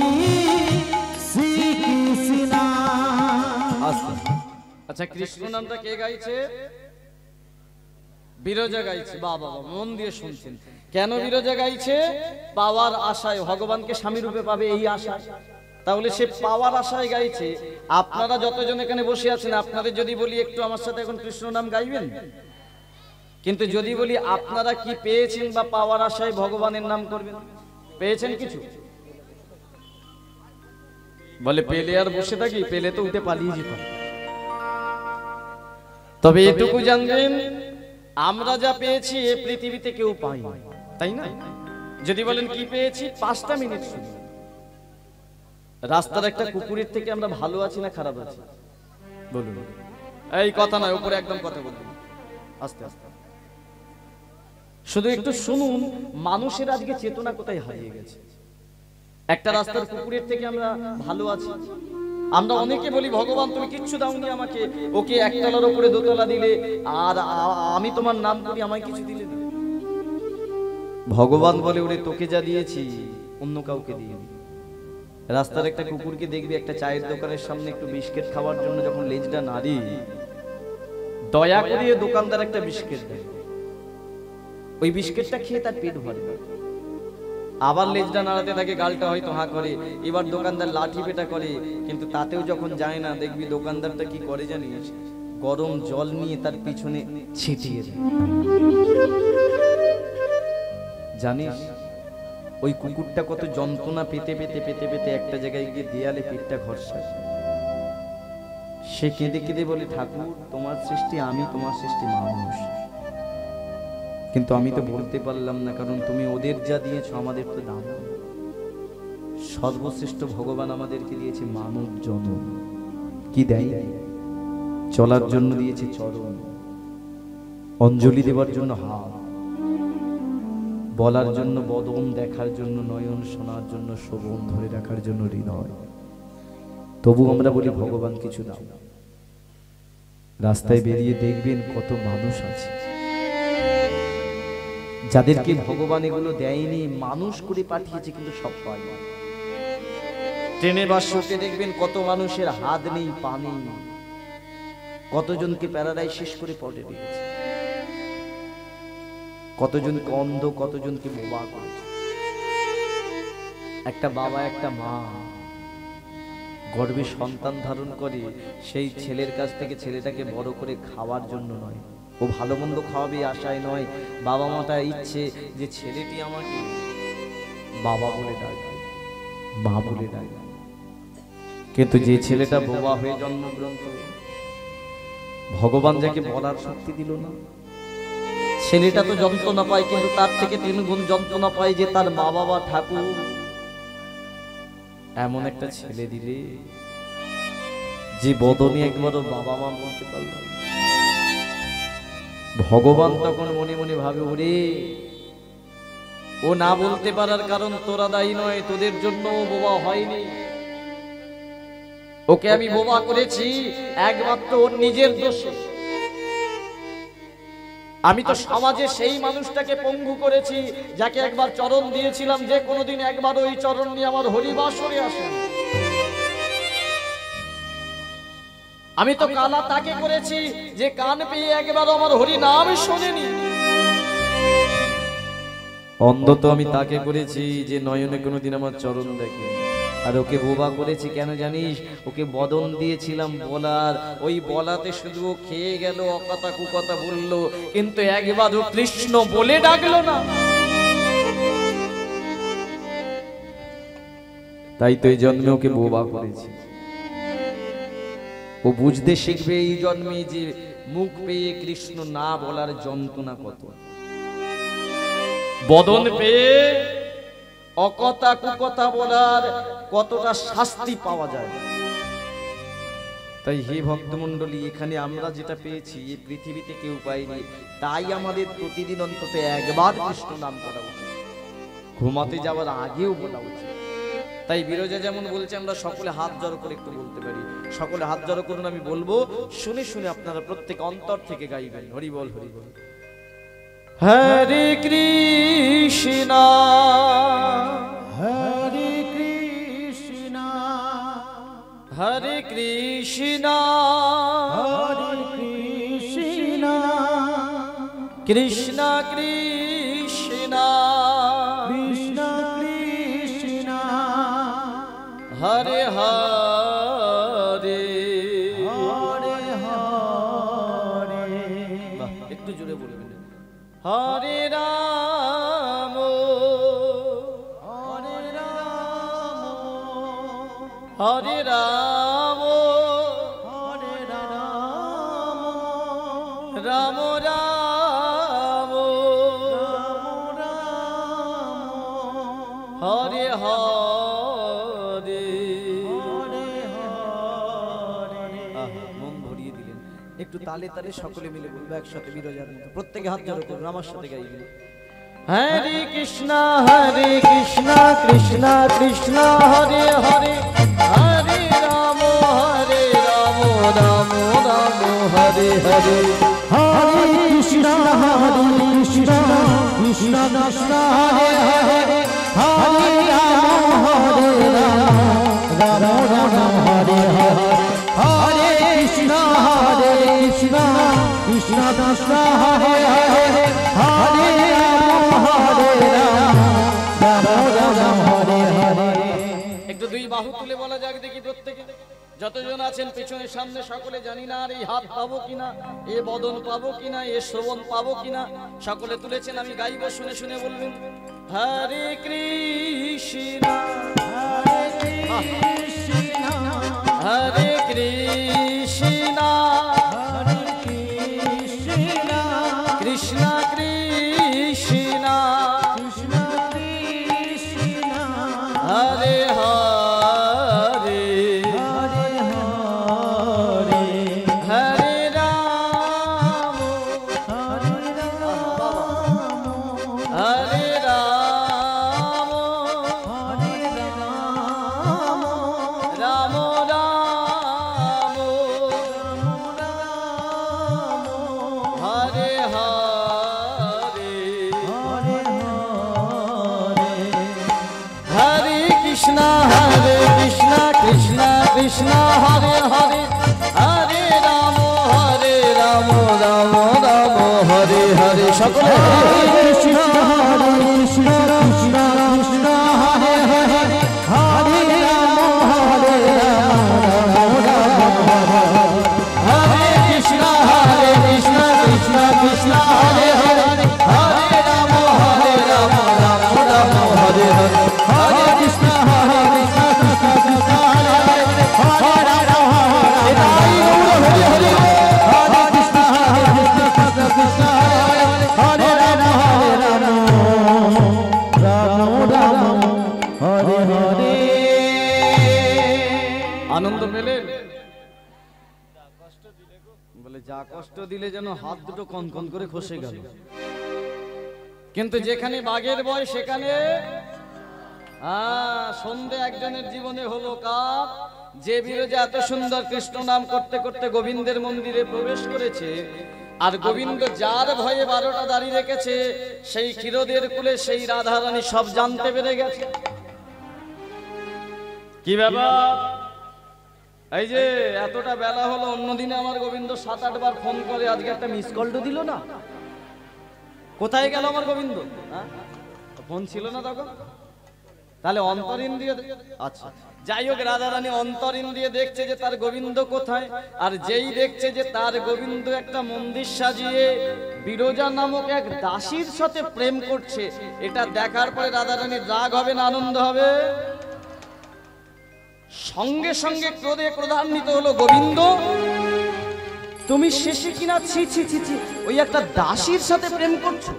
Speaker 2: শ্রী কৃষ্ণ।
Speaker 1: আচ্ছা, কৃষ্ণ নামটা কে গাইছে? বিরজা গাইছে। বাবা মন দিয়ে শুনছেন, কেন বিরজা গাইছে? পাওয়ার আশায়, ভগবানকে স্বামী রূপে পাবে এই আশায়। তাহলে সে পাওয়ার আশায় গাইছে। আপনারা যতজন এখানে বসে আছেন, আপনাদের যদি বলি একটু আমার সাথে এখন কৃষ্ণ নাম গাইবেন, কিন্তু যদি বলি আপনারা কি পেয়েছেন বা পাওয়ার আশায় ভগবানের নাম করবেন, পেয়েছেন কিছু? বলে পেলে আর বসে থাকি, পেলে তো উঠে পালিয়ে যেতাম। তবে এটুকু জানবেন, আমরা যা পেয়েছি এ পৃথিবীতে কেউ পায়নি, তাই না? যদি বলেন কি পেয়েছি, 5টা মিনিট শুনি। রাস্তার একটা কুকুরের থেকে আমরা ভালো আছি না খারাপ আছি? বলুন। এই কথা নয়, উপরে একদম কথা বলুন, আস্তে আস্তে। শুধু একটু শুনুন, মানুষের আজকে চেতনা কোথায় হারিয়ে গেছে। একটা রাস্তার কুকুরের থেকে আমরা ভালো আছি। আমরা অনেকে বলি, ভগবান তুমি কিচ্ছু দাওনি আমাকে, ওকে একতলার উপরে দোতলা দিলে, আর আমি তোমার নাম করি, আমায় কিছু দিলে না। ভগবান বলে ওরে তোকে যা দিয়েছি অন্য কাউকে দিইনি। রাস্তার একটা কুকুরকে দেখবি একটা চায়ের দোকানের সামনে একটু বিস্কিট খাওয়ার জন্য যখন লেজটা নাড়ি, দয়া করে দোকানদার একটা বিস্কিট দেয়, ওই বিস্কিটটা খেয়ে তার পেট ভরে, আবার লেজটা নাড়াতে থাকে, গালটা হয়তো হাঁ করে, এবার দোকানদার লাঠি পেটা করে, কিন্তু তাতেও যখন যায় না দেখবি দোকানদারটা কি করে জানিস, গরম জল নিয়ে তার পিছনে ছিটিয়ে দেয়। জানিস ওই কুকুরটা কত যন্ত্রণা পেতে পেতে পেতে পেতে একটা জায়গায় গিয়ে দেয়ালে পেটটা ঘষায়। সে কেঁদে কেঁদে বলে, ঠাকুর তোমার সৃষ্টি আমি, তোমার সৃষ্টি মানুষ, কিন্তু আমি তো বলতে পারলাম না, কারণ তুমি ওদের যা দিয়েছো আমাদের তো দাম। সর্বশ্রেষ্ঠ ভগবান আমাদেরকে দিয়েছে মানব জনম, কি দেয়? চলার জন্য দিয়েছে চরণ, অঞ্জলি দেওয়ার জন্য হাত, বলার জন্য বদন, দেখার জন্য নয়ন, শোনার জন্য শ্রবণ, ধরে রাখার জন্য হৃদয়। তবু আমরা বলি ভগবান কিছু দাও। রাস্তায় বেরিয়ে দেখবেন কত মানুষ আছে যাদেরকে ভগবান এগুলো দেয়নি, মানুষ করে পাঠিয়েছে, কিন্তু সব পায় না। ট্রেনে বাসে দেখবেন কত মানুষের হাত নেই, পা নেই, কতজনকে প্যারালাইসিস করে পড়ে রেখেছে, কতজনকে অন্ধ, কতজনকে বোবা করেছে। একটা বাবা একটা মা গর্ভে সন্তান ধারণ করে, সেই ছেলের কাছ থেকে ছেলেটাকে বড় করে খাওয়ার জন্য নয়, ও ভালো মন্দ খাওয়াবে আশায় নয়, বাবা মাটা ইচ্ছে যে ছেলেটি আমাকে বাবা বলে ডাকবে, মা বলে ডাকবে। কিন্তু যে ছেলেটা বোবা হয়ে জন্মগ্রহণ করে, ভগবান যাকে বলার শক্তি দিল না, ছেলেটা তো যন্ত্রণা পায়, কিন্তু তার থেকে 3 গুণ যন্ত্রণা পায় যে তার মা বাবা ঠাকুর এমন একটা ছেলে দিলে যে বদনে একবারও বাবা মা বলতে পারল না। ভগবান তখন মনে মনে ভাবে, ওরে ও না বলতে পারার কারণ তোরা দায়ী নয়, তোদের জন্য ও বোবা হয়নি, ওকে আমি বোবা করেছি একমাত্র ওর নিজের দোষে। আমি তো সমাজে সেই মানুষটাকে পঙ্গু করেছি যাকে একবার চরণ দিয়েছিলাম, যে কোনোদিন একবার ওই চরণ নিয়ে আমার হরিবাসরে আসেন। আমি তো কানা তাকে করেছি যে কান পেয়ে একবার আমার হরি নাম শোনেনি। অন্ধ তো আমি তাকে করেছি যে নয়নে কোনোদিন আমার চরণ দেখে। আর ওকে বোবা করেছি কেন জানিস? ওকে বদন দিয়েছিলাম বলার, ওই বলাতে শুধু ও খেয়ে গেল, অকথা কুকথা বললো, কিন্তু একবারও কৃষ্ণ বলে ডাকলো না। তাই তো এই জন্মে ওকে বোবা করেছি। ও বুঝতে শিখবে এই জন্মে যে মুখ পেয়ে কৃষ্ণ না বলার যন্ত্রণা কত, বদন পেয়ে অকথা কুকথা বলার কতটা শাস্তি পাওয়া যায়। তাই হে ভক্তমণ্ডলী, এখানে আমরা যেটা পেয়েছি এই পৃথিবীতে কেউ পাইনি, তাই আমাদের প্রতিদিন অন্তত একবার কৃষ্ণ নাম করা উচিত, ঘুমাতে যাওয়ার আগেও বলা উচিত। তাই বিরজা যেমন বলছে আমরা সকলে হাত জড়ো করে একটু বলতে পারি। সকলে হাত জড়ো করুন, আমি বলবো, শুনে শুনে আপনারা প্রত্যেক অন্তর থেকে গাইবেন। হরি বল, হরি বল। হরে কৃষ্ণ
Speaker 2: হরে কৃষ্ণ
Speaker 1: হরে কৃষ্ণ
Speaker 2: হরে কৃষ্ণ
Speaker 1: কৃষ্ণ কৃষ্ণ
Speaker 2: কৃষ্ণ কৃষ্ণ
Speaker 1: হরে হরে
Speaker 2: হরে হরে।
Speaker 1: একটু জোরে বলবেন। হরে রাম
Speaker 2: হরে রাম
Speaker 1: হরে রাম
Speaker 2: হরে রাম
Speaker 1: রাম রাম হরে হরে। মন ভরিয়ে দিলেন। একটু তালে তালে সকলে মিলে বলবো একসাথে বিরজার মতো। প্রত্যেকে হাত জড়ো করুন, আমার সাথে গাইবেন। হরে কৃষ্ণ কৃষ্ণ কৃষ্ণ হরে হরে, হরে রাম রাম রাম হরে হরে
Speaker 2: হরে কৃষ্ণ কৃষ্ণ কৃষ্ণ হরে হরে হরে রাম রাম রাম হরে হরে হরে কৃষ্ণ কৃষ্ণ কৃষ্ণ হরে হরে হরে রাম রাম হরে হরে।
Speaker 1: একটু দুই বাহু তুলে বলা যাক দেখি প্রত্যেকে, যতজন আছেন পেছনে সামনে সকলে, জানি না আর এই হাত পাবো কিনা, এ বদন পাবো কিনা, এ শ্রবণ পাবো কিনা, সকলে তুলেছেন। আমি গাইব, শুনে শুনে বলবেন হরে কৃষ্ণ হরে কৃষ্ণ কৃষ্ণ কৃষ্ণ হরে হরে হরে রাম হরে রাম রাম রাম হরে হরে হরে কৃষ্ণ কৃষ্ণ কৃষ্ণ হরে হরে হরে রাম রাম রাম হরে হরে। সকলে
Speaker 2: কৃষ্ণ কৃষ্ণ কৃষ্ণ কৃষ্ণ হরে হরে হরে রাম
Speaker 1: হরে কৃষ্ণ কৃষ্ণ কৃষ্ণ হরে হরে হরে রাম রাম রাম হরে হরে
Speaker 2: হরে কৃষ্ণ কৃষ্ণ কৃষ্ণ কৃষ্ণ হরে হরে হরে রাম
Speaker 1: এটাই গৌর হরি হরি।
Speaker 2: হরে কৃষ্ণ কৃষ্ণ কৃষ্ণ কৃষ্ণ হরে হরে রাম রাম হরে হরে।
Speaker 1: আনন্দ পেলেন? বলে যা কষ্ট দিলে যেন হাত দুটো কনকন করে খসে গেল, কিন্তু যেখানে বাঘের ভয় সেখানে সন্ধে একজনের জীবনে হলো কার, যে বিরজা এত সুন্দর কৃষ্ণ নাম করতে করতে গোবিন্দের মন্দিরে প্রবেশ করেছে, আর গোবিন্দ যার ভয়ে 12টা দাঁড়িয়ে রেখেছে, সেই ক্ষীরোদের কুলে সেই রাধারানী সব জানতে পেরে গেছে। কি ব্যাপার? এই যে এতটা বেলা হলো, অন্যদিনে আমার গোবিন্দ 7-8 বার ফোন করে, আজকে একটা মিস কল তো দিল না। কোথায় গেল আমার গোবিন্দ? ফোন ছিল না তখন? তাহলে অন্তর ইন্দ্রিয়, আচ্ছা যাই হোক, রাধারানী অন্তর ইন্দ্রিয় দেখছে যে তার গোবিন্দ কোথায়, আর যেই দেখছে যে তার গোবিন্দ একটা মন্দির সাজিয়ে বিরজা নামক এক দাসীর সাথে প্রেম করছে, এটা দেখার পরে রাধারানীর রাগ হবে না আনন্দ হবে? সঙ্গে সঙ্গে ক্রোধে ক্রোধান্বিত হলো, গোবিন্দ তুমি শেষে কিনা ছি ছি ছি ছি ওই একটা দাসীর সাথে প্রেম করছো,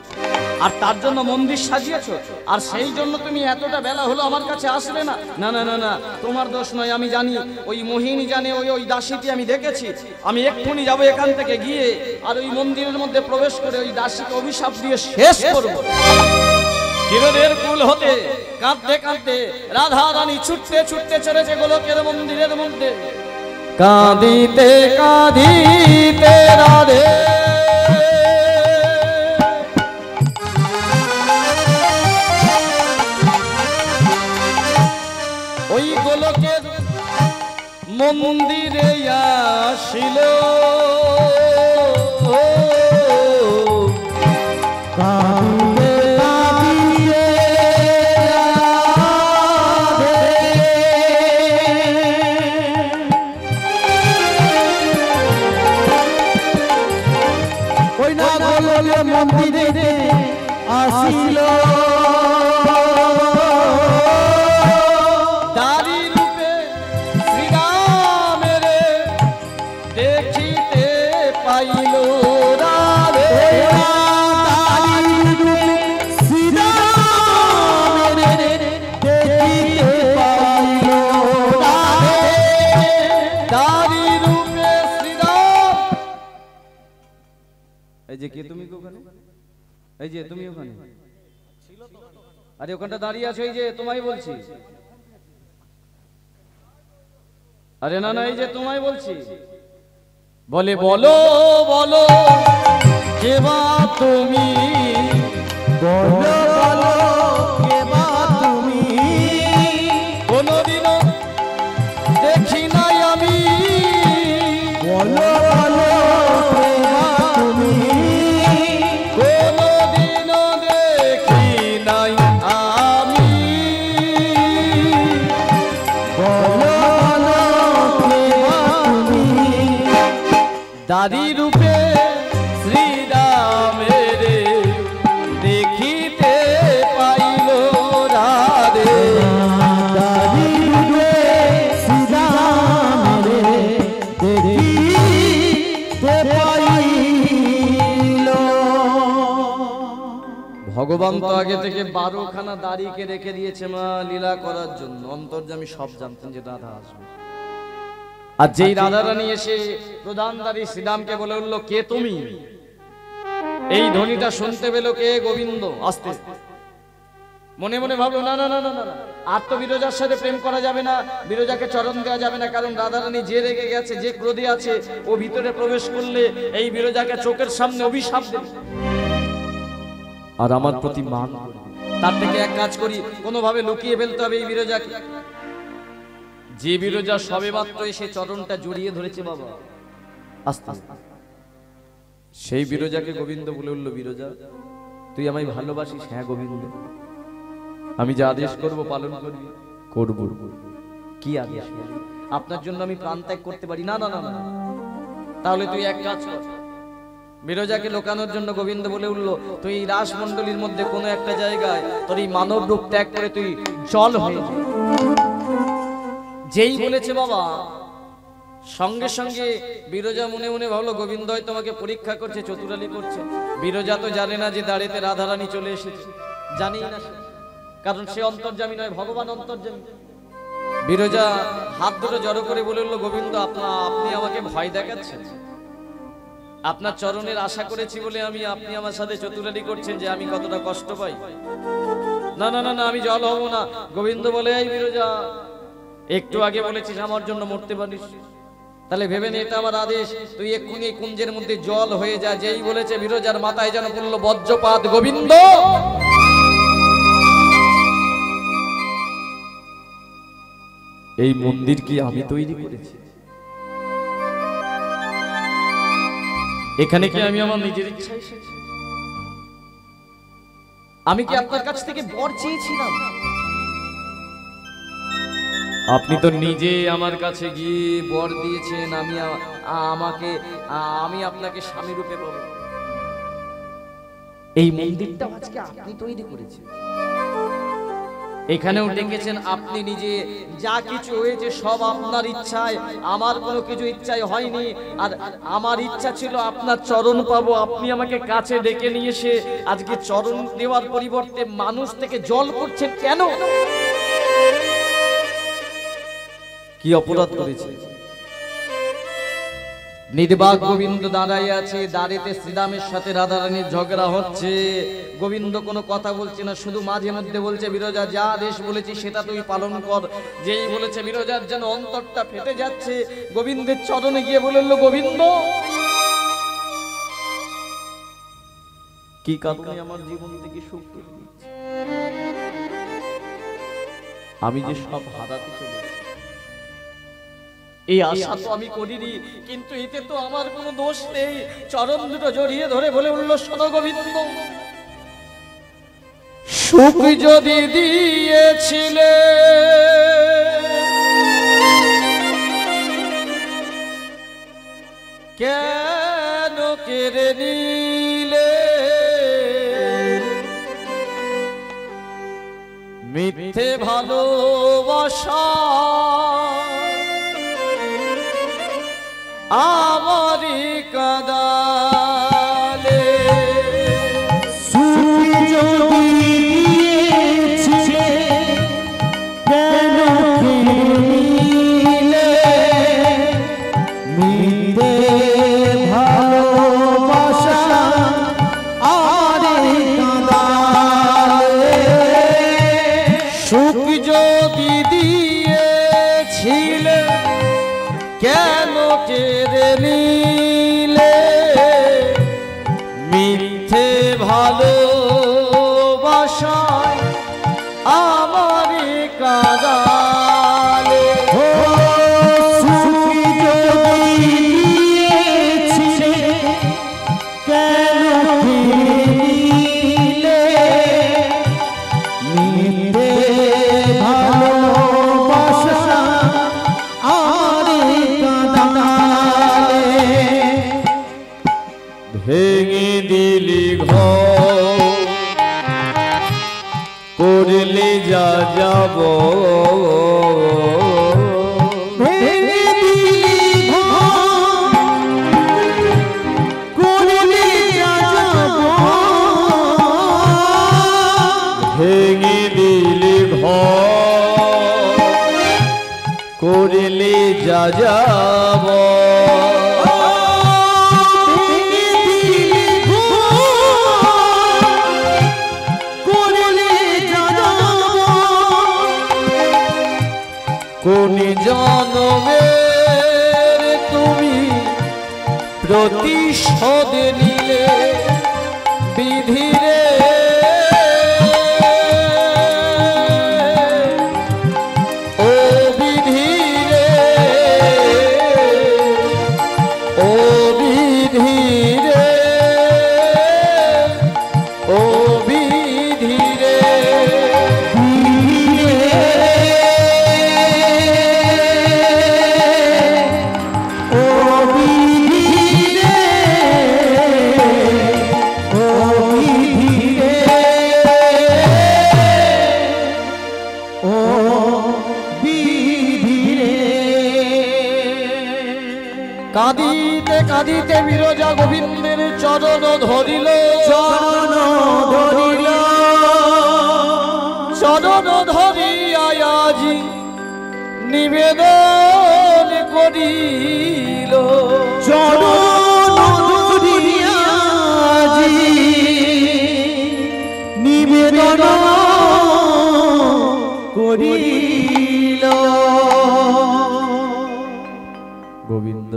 Speaker 1: আর তার জন্য মন্দির সাজিয়েছো, আর সেই জন্য তুমি এতটা বেলা হলো আমার কাছে আসলে না। না না না না, তোমার দোষ নয়, আমি জানি, ওই মোহিনী জানে, ওই দাসীটি আমি দেখেছি, আমি এক্ষুনি যাবো এখান থেকে গিয়ে, আর ওই মন্দিরের মধ্যে প্রবেশ করে ওই দাসীকে অভিশাপ দিয়ে শেষ করবো। ক্ষীরোদের কুল হতে কাঁদতে কাঁদতে রাধা রানী ছুটতে ছুটতে চলেছে গোলকের মন্দিরের মধ্যে। কাঁদিতে কাঁদিতে রাধে ওই গোলকের মন্দিরে আসিল,
Speaker 2: মন্দিরে আসিল,
Speaker 1: দারি রূপে শ্রীরামের দেখিতে পাইল রাধে,
Speaker 2: দারি রূপে শ্রীরামের দেখিতে পাইল রাধে,
Speaker 1: দারি রূপে শ্রীরাম। এই যে কে তুমি ওখানে? এই যে তুমি ওখানে, আরে ওখানটা দাঁড়িয়ে আছো, এই যে তোমায় বলছি। আরে না না, এই যে তোমায় বলছি, বলে বলো বলো কে বা তুমি,
Speaker 2: বলো বলো কে বা তুমি,
Speaker 1: কোনদিনও দেখি নাই আমি,
Speaker 2: বলো বলো কে বা তুমি,
Speaker 1: কোনদিনও দেখি নাই আমি,
Speaker 2: বলো বলো কে বা তুমি,
Speaker 1: দাড়ি রূপে শ্রীরামের দেখিতে পাইল রাধে,
Speaker 2: দাড়ি রূপে শ্রীরামের দেখিতে পাইল।
Speaker 1: ভগবান তো আগে থেকে 12খানা দাড়িকে রেখে দিয়েছে মা লীলা করার জন্য। অন্তর্যামী সব জানতেন যে রাধা আসবে। আর যেই রাধা রানী এসে প্রধান দাড়ি শ্রীরামকে বলে উঠলো কে তুমি, এই ধ্বনিটা শুনতে পেল কে? গোবিন্দ। আস্তে মনে মনে ভাবলো না না না না না, আর তো বিরজার সাথে প্রেম করা যাবে না, বিরজাকে চরণ দেওয়া যাবে না, কারণ রাধা রানী যে রেগে গেছে, যে ক্রোধে আছে, ও ভিতরে প্রবেশ করলে এই বিরজাকে চোখের সামনে অভিশাপ দেবে আর আমার প্রতি মান। তার থেকে এক কাজ করি, কোনোভাবে লুকিয়ে ফেলতে হবে এই বিরজাকে। যে বিরজা সবে মাত্র এসে চরণটা জড়িয়ে ধরেছে বাবা, আস্তে আস্তে সেই বিরজাকে গোবিন্দ বলে উঠল, বিরজা তুই আমায় ভালোবাসিস? হ্যাঁ গোবিন্দ, আমি যা আদেশ করব পালন করবি? করব। কি আদেশ? আপনার জন্য আমি প্রাণ ত্যাগ করতে পারি। না না না না, তাহলে তুই এক কাজ কর। বিরজাকে লোকানোর জন্য গোবিন্দ বলে উঠল, তুই এই রাসমণ্ডলীর মধ্যে কোনো একটা জায়গায় তোর এই মানব রূপ ত্যাগ করে তুই জল হয়ে যা। যেই বলেছে বাবা, সঙ্গে সঙ্গে বিরজা মনে মনে ভাবলো গোবিন্দ হয়তো তোমাকে পরীক্ষা করছে, চতুরালি করছে। বিরজা তো জানে না যে দাঁড়িতে রাধারানী চলে এসেছে, জানি না সে, কারণ সে অন্তর্যামী নয়, ভগবান অন্তর্যামী। বিরজা হাত দুটো জড়ো করে বলে উঠল, গোবিন্দ আপনি আমাকে ভয় দেখাচ্ছেন, আপনার চরণের আশা করেছি বলে আপনি আমার সাথে চতুরালি করছেন যে আমি কতটা কষ্ট পাই। না না না না, আমি জল হব না। গোবিন্দ বলে, এই বিরজা একটু আগে বলেছিস আমার জন্য মরতে পারিস, তাহলে ভেবে নে এটা আমার আদেশ, তুই এক্ষুনি এই কুঞ্জের মধ্যে জল হয়ে যা। যেই বলেছে বিরজার মাথায় যেন পড়লো বজ্রপাত। গোবিন্দ এই মন্দির কি আমি তৈরি করেছি? এখানে কি আমি আমার নিজের ইচ্ছায় এসেছি? আমি কি আপনার কাছ থেকে বর চেয়েছিলাম? আপনি তো নিজে আমার কাছে গিয়ে বর দিয়েছেন আমি আপনাকে স্বামী রূপে পাবো। এই মন্দিরটা আজকে আপনি তৈরি করেছেন, এখানেও ডেকেছেন আপনি নিজে। যা কিছু হয়েছে সব আপনার ইচ্ছায়, আমার কোনো কিছু ইচ্ছায় হয়নি। আর আমার ইচ্ছা ছিল আপনার চরণ পাবো। আপনি আমাকে কাছে ডেকে নিয়ে এসে আজকে চরণ দেওয়ার পরিবর্তে মানুষ থেকে জল করছেন কেন? কি অপরাধ করেছে? নির্বাক গোবিন্দ দাঁড়াই আছে, দাঁড়িতে শ্রীরামের সাথে রাধারানীর ঝগড়া হচ্ছে। গোবিন্দ কোনো কথা বলছে না, শুধু মাঝে মধ্যে বলছে, বিরজা যা আদেশ বলেছি সেটা তুই পালন কর। যেই বলেছে বিরজার যেন অন্তরটা ফেটে যাচ্ছে। গোবিন্দের চরণে গিয়ে বলল, গোবিন্দ কি কারণে আমার জীবন থেকে সুখ কেড়ে নিচ্ছে? আমি যে সব হারাতে চলেছি, এই আশা তো আমি করিনি, কিন্তু এতে তো আমার কোনো দোষ নেই। চরণ দুটো জড়িয়ে ধরে বলে উঠল, শোনো গোবিন্দ, সুখ যদি দিয়েছিলে কেন কেড়ে নিলে? মিথ্যে ভালোবাসা আমারি কাদালে।
Speaker 2: সুখ যদি দিয়েছিলে কেন কেড়ে নিলে? মিথ্যে ভালোবাসা আমারি কাদালে।
Speaker 1: সুখ যদি দিয়েছিলে কেন কেড়ে নিলে মিথ্যে ভালোবাসায় আমারে কাঁদালে
Speaker 2: সুখী যদি দিয়েছিলে কেন ফিরিলে মিথ্যে ভালোবাসা আমারে কাঁদালে
Speaker 1: ভেঙে দিলি ঘর করলে যা যাব
Speaker 2: ভেঙে দিলি ঘর করলে যা যাব
Speaker 1: ভেঙে দিলি ঘর করলে যা যাব কোন জনমের তুমি প্রতিশোধ নিলে বিধিরে ও বিধিরে ও বিধিরে ও বিধিরে কাঁদিতে কাঁদিতে বিরজা গোবিন্দের চরণ ধরিল চরণ ধরিয়া আজি নিবেদন করিল
Speaker 2: চরণ ধরিয়া আজি নিবেদন করিল
Speaker 1: গোবিন্দ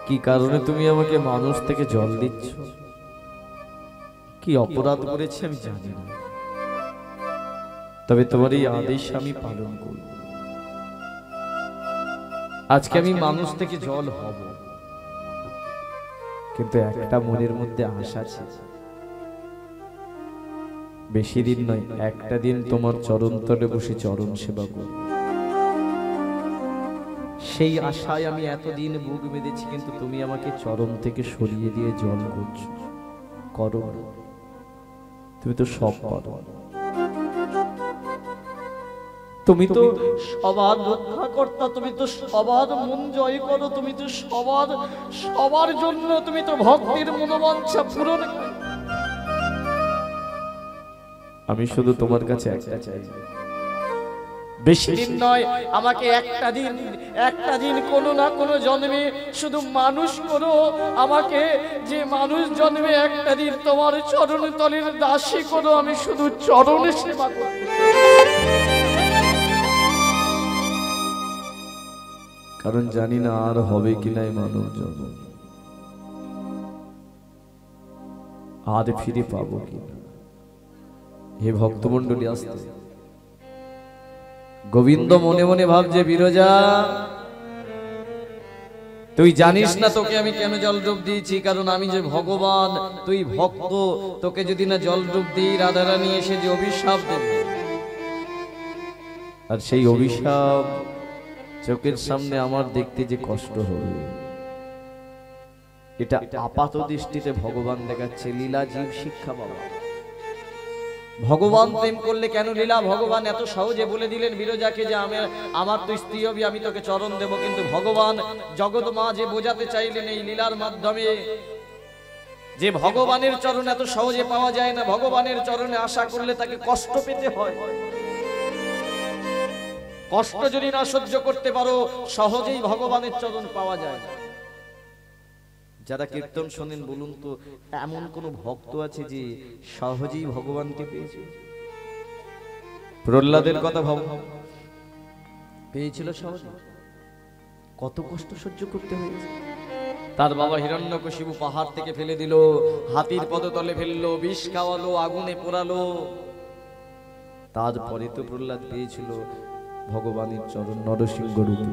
Speaker 1: কি কারণে তুমি আমাকে মানুষ থেকে জল দিচ্ছ? কি অপরাধ করেছি আমি জানি না, তবে তোমার এই আদেশ আমি পালন করব। আজকে আমি মানুষ থেকে জল হব, কিন্তু একটা মনের মধ্যে আশা ছিল, বেশি দিন নয়, একটা দিন তোমার চরণ তলে বসে চরণ সেবা করব। সেই আশায় আমি এতদিন বুক বেঁধেছি, কিন্তু তুমি আমাকে চরণ থেকে সরিয়ে দিয়ে জল করছো। করো, তুমি তো সব পারো, তুমি তো সবার রক্ষাকর্তা, তুমি তো সবার মন জয় করো, তুমি তো সবার জন্য তুমি তো ভক্তির মনোবাঞ্ছা পূরণ। আমি শুধু তোমার কাছে একটা চাই, বেশি দিন নয়, আমাকে একটা দিন কোনো না কোনো জন্মে শুধু মানুষ করো আমাকে, যে মানুষ জন্মে একটা দিন তোমার চরণ তলের দাসী করো, আমি শুধু চরণে সেবা করব। কারণ জানি না আর হবে কিনা মানব জন্ম, আর ফিরে পাবো কিনা। হে ভক্তমণ্ডলী, আসতে গোবিন্দ মনে মনে ভাবছে, বিরজা তুই জানিস না তোকে আমি কেন জলরূপ দিয়েছি, কারণ আমি যে ভগবান, তুই ভক্ত, তোকে যদি না জলরূপ দিই রাধারানী এসে যে অভিশাপ দেবে, আর সেই অভিশাপ চোখের সামনে আমার দেখতে যে কষ্ট হবে, এটা আপাত দৃষ্টিতে ভগবান দেখাচ্ছে, লীলা জীব শিক্ষা বাবা। ভগবান প্রেম করলে কেন লীলা? ভগবান এত সহজে বলে দিলেন বিরজাকে যে আমার তুই স্ত্রী হবি, আমি তোকে চরণ দেব, কিন্তু ভগবান জগৎ মা যে বোঝাতে চাইলেন এই লীলার মাধ্যমে যে ভগবানের চরণ এত সহজে পাওয়া যায় না, ভগবানের চরণে আশা করলে তাকে কষ্ট পেতে হয়। কষ্ট যদি না সহ্য করতে পারো সহজেই ভগবানের চরণ পাওয়া যায় না। যারা কীর্তন শোনেন বলুন তো, এমন কোন ভক্ত আছে যে সহজেই ভগবানকে পেয়েছে? প্রহ্লাদের কথা ভাবো, পেয়েছিল সহজে? কত কষ্ট সহ্য করতে হয়েছে। তার বাবা হিরণ্যকশিপু পাহাড় থেকে ফেলে দিল, হাতির পদতলে ফেললো, বিষ খাওয়ালো, আগুনে পোড়ালো। তারপরে তো প্রহ্লাদ পেয়েছিল ভগবানের চরণ নরসিংহ রূপে।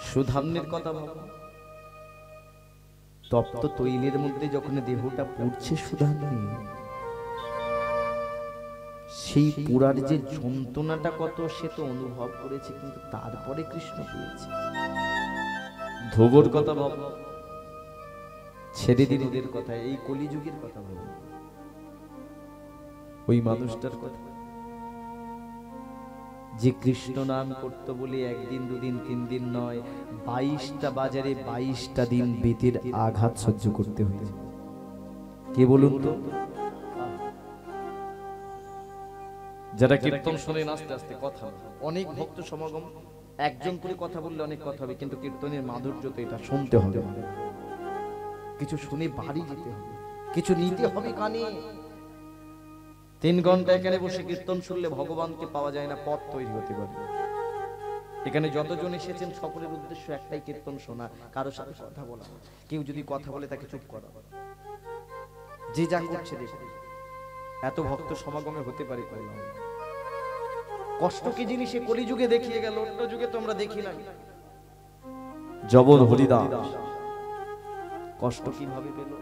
Speaker 1: সুধাম্নের কথা ভাবো, তপ্ত তৈলের মধ্যে যখন দেহটা পুড়ছে সুধাম্নি, সেই পুরার যে যন্ত্রণাটা কত সে তো অনুভব করেছে, কিন্তু তারপরে কৃষ্ণ পেয়েছে। ধ্রুবর কথা ভাবো, ছেড়ে দিন ওদের কথা, এই কলিযুগের কথা ভাবো, ওই মানুষটার কথা যে কৃষ্ণ নাম করতো বলে একদিন দুদিন তিন দিন নয়, 22টা বাজারে 22টা দিন বেতের আঘাত সহ্য করতে হয়েছে। কে বলুন তো? যারা কীর্তন শোনেন আস্তে আস্তে কথা, অনেক ভক্ত সমাগম, একজন করে কথা বললে অনেক কথা হবে, কিন্তু কীর্তনের মাধুর্য তো এটা শুনতে হবে, কিছু শুনে বাড়ি যেতে হবে, কিছু নিতে হবে কানে। 3 ঘন্টা এখানে বসে কীর্তন শুনলে ভগবানকে পাওয়া যায় না, পথ তৈরি হতে পারে। এখানে যতজন এসেছেন সকলের উদ্দেশ্য একটাই, কীর্তন শোনা, কারোর সাথে কথা বলা। কেউ যদি কথা বলে তাকে চুপ করা, যে যা করছে দেখে। এত ভক্ত সমাগমে হতে পারে কল্যাণ। কষ্ট কি জিনিস সে কলিযুগে দেখিয়ে গেল, অন্য যুগে তো আমরা দেখি না। জবর হরিদাস কষ্ট কিভাবে পেল?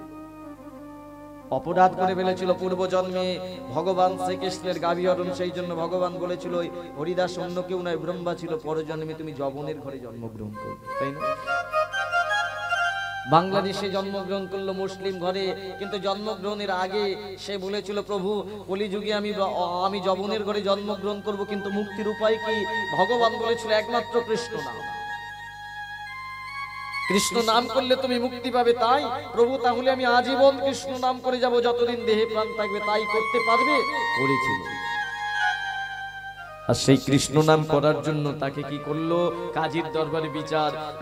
Speaker 1: অপরাধ করে ফেলেছিল পূর্ব জন্মে ভগবান শ্রীকৃষ্ণের গাভী হরণ, সেই জন্য ভগবান বলেছিল হরিদাস অন্য কেউ নয়, ব্রহ্মা ছিল, পরজন্মে তুমি যবনের ঘরে জন্মগ্রহণ করবে, তাই না? বাংলাদেশে জন্মগ্রহণ করলো মুসলিম ঘরে, কিন্তু জন্মগ্রহণের আগে সে বলেছিল প্রভু কলিযুগে আমি যবনের ঘরে জন্মগ্রহণ করব, কিন্তু মুক্তির উপায় কি? ভগবান বলেছিল একমাত্র কৃষ্ণ নাম। কৃষ্ণ নাম করলে তুমি মুক্তি পাবে। তাই প্রভু তাহলে আমি আজীবন কৃষ্ণ নাম করে যাব, যতদিন দেহে প্রাণ থাকবে। তাই করতে পারবে? করেছিল। আর সেই কৃষ্ণ নাম করার জন্য তাকে কি করলো? কাজীর দরবারে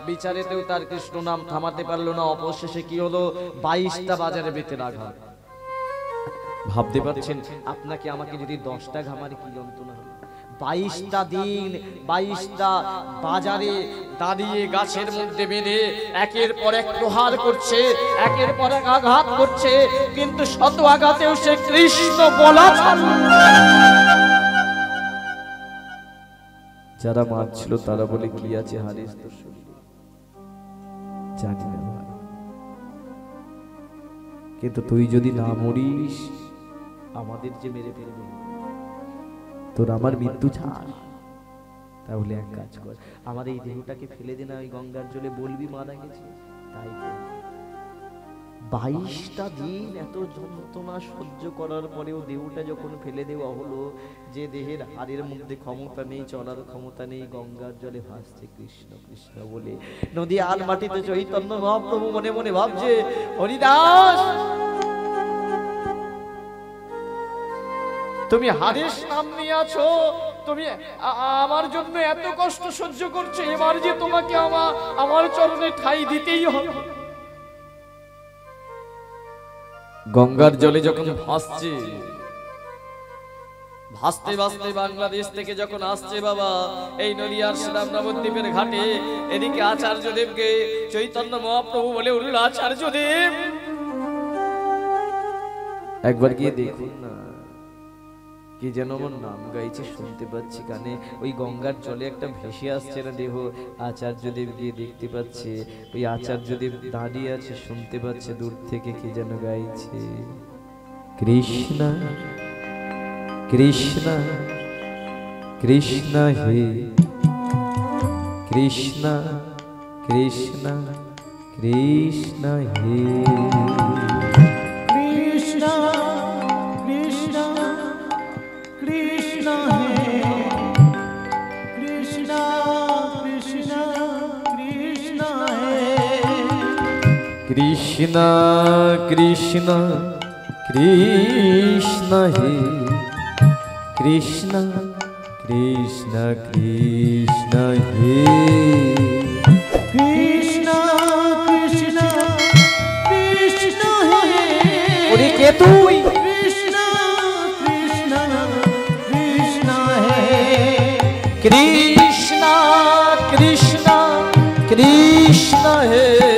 Speaker 1: বিচারেতেও তার কৃষ্ণ নাম থামাতে পারলো না। অবশেষে কি হলো? 22টা বাজারে বেতের আঘাত। ভাবতে পারছেন আপনাকে আমাকে যদি 10টা ঘামারে কি যন্ত্রণা হবে? 22টা দিন 22টা বাজারে দাঁড়িয়ে গাছের মধ্যে বেঁধে একের পর এক প্রহার করছে, একের পর এক আঘাত করছে, কিন্তু শত আঘাতেও সে কৃষ্ণ বলা ছাড়ল। যারা মারছিল তারা বলে কি আছে হারিস তোর শরীরে, জানি না ভাই, কিন্তু তুই যদি না মরিস আমাদের যে মেরে ফেলবে, তোর আমার মৃত্যু ছাড়। তাহলে এক কাজ কর, আমার এই দেহটাকে ফেলে দে না ওই গঙ্গার জলে, বলবি মারা গেছে। তাই 22টা দিন এত যন্ত্রণা সহ্য করার পরেও দেহটা যখন ফেলে দেওয়া হলো, যে দেহের হাড়ের মধ্যে ক্ষমতা নেই, চলার ক্ষমতা নেই, গঙ্গার জলে ভাসছে কৃষ্ণ কৃষ্ণ বলে। নদী আর মাটিতে চৈতন্য মহাপ্রভু মনে মনে ভাবছে, হরিদাস তুমি হারেস নাম নিয়ে আছো, তুমি আমার জন্য এত কষ্ট সহ্য করছো, এবার যে তোমাকে আমার চরণে ঠাঁই দিতেই হবে। গঙ্গার জলে যখন ভাসতে ভাসতে বাংলাদেশ থেকে যখন আসছে বাবা এই নদিয়ার শ্রীরাম নবদ্বীপের ঘাটে, এদিকে আচার্যদেবকে চৈতন্য মহাপ্রভু বলে উঠল, আচার্যদেব একবার গিয়ে দেখুন না, কি যেন আমার নাম গাইছে শুনতে পাচ্ছি কানে, ওই গঙ্গার জলে একটা ভেসে আসছে না দেহ। আচার্যদেব গিয়ে দেখতে পাচ্ছে ওই আচার্যদেব দাঁড়িয়ে আছে, শুনতে পাচ্ছে দূর থেকে কি যেন গাইছে, কৃষ্ণ কৃষ্ণ কৃষ্ণ হে কৃষ্ণ কৃষ্ণ কৃষ্ণ হে
Speaker 2: কৃষ্ণ কৃষ্ণ কৃষ্ণ হে কৃষ্ণ কৃষ্ণ কৃষ্ণ হে
Speaker 1: কৃষ্ণ কৃষ্ণ কৃষ্ণ হে কৃষ্ণ কৃষ্ণ কৃষ্ণ হে
Speaker 2: কৃষ্ণ কৃষ্ণ কৃষ্ণ হে।
Speaker 1: ওরে কে তুই?
Speaker 2: কৃষ্ণ কৃষ্ণ কৃষ্ণ হে
Speaker 1: কৃষ্ণ কৃষ্ণ কৃষ্ণ হে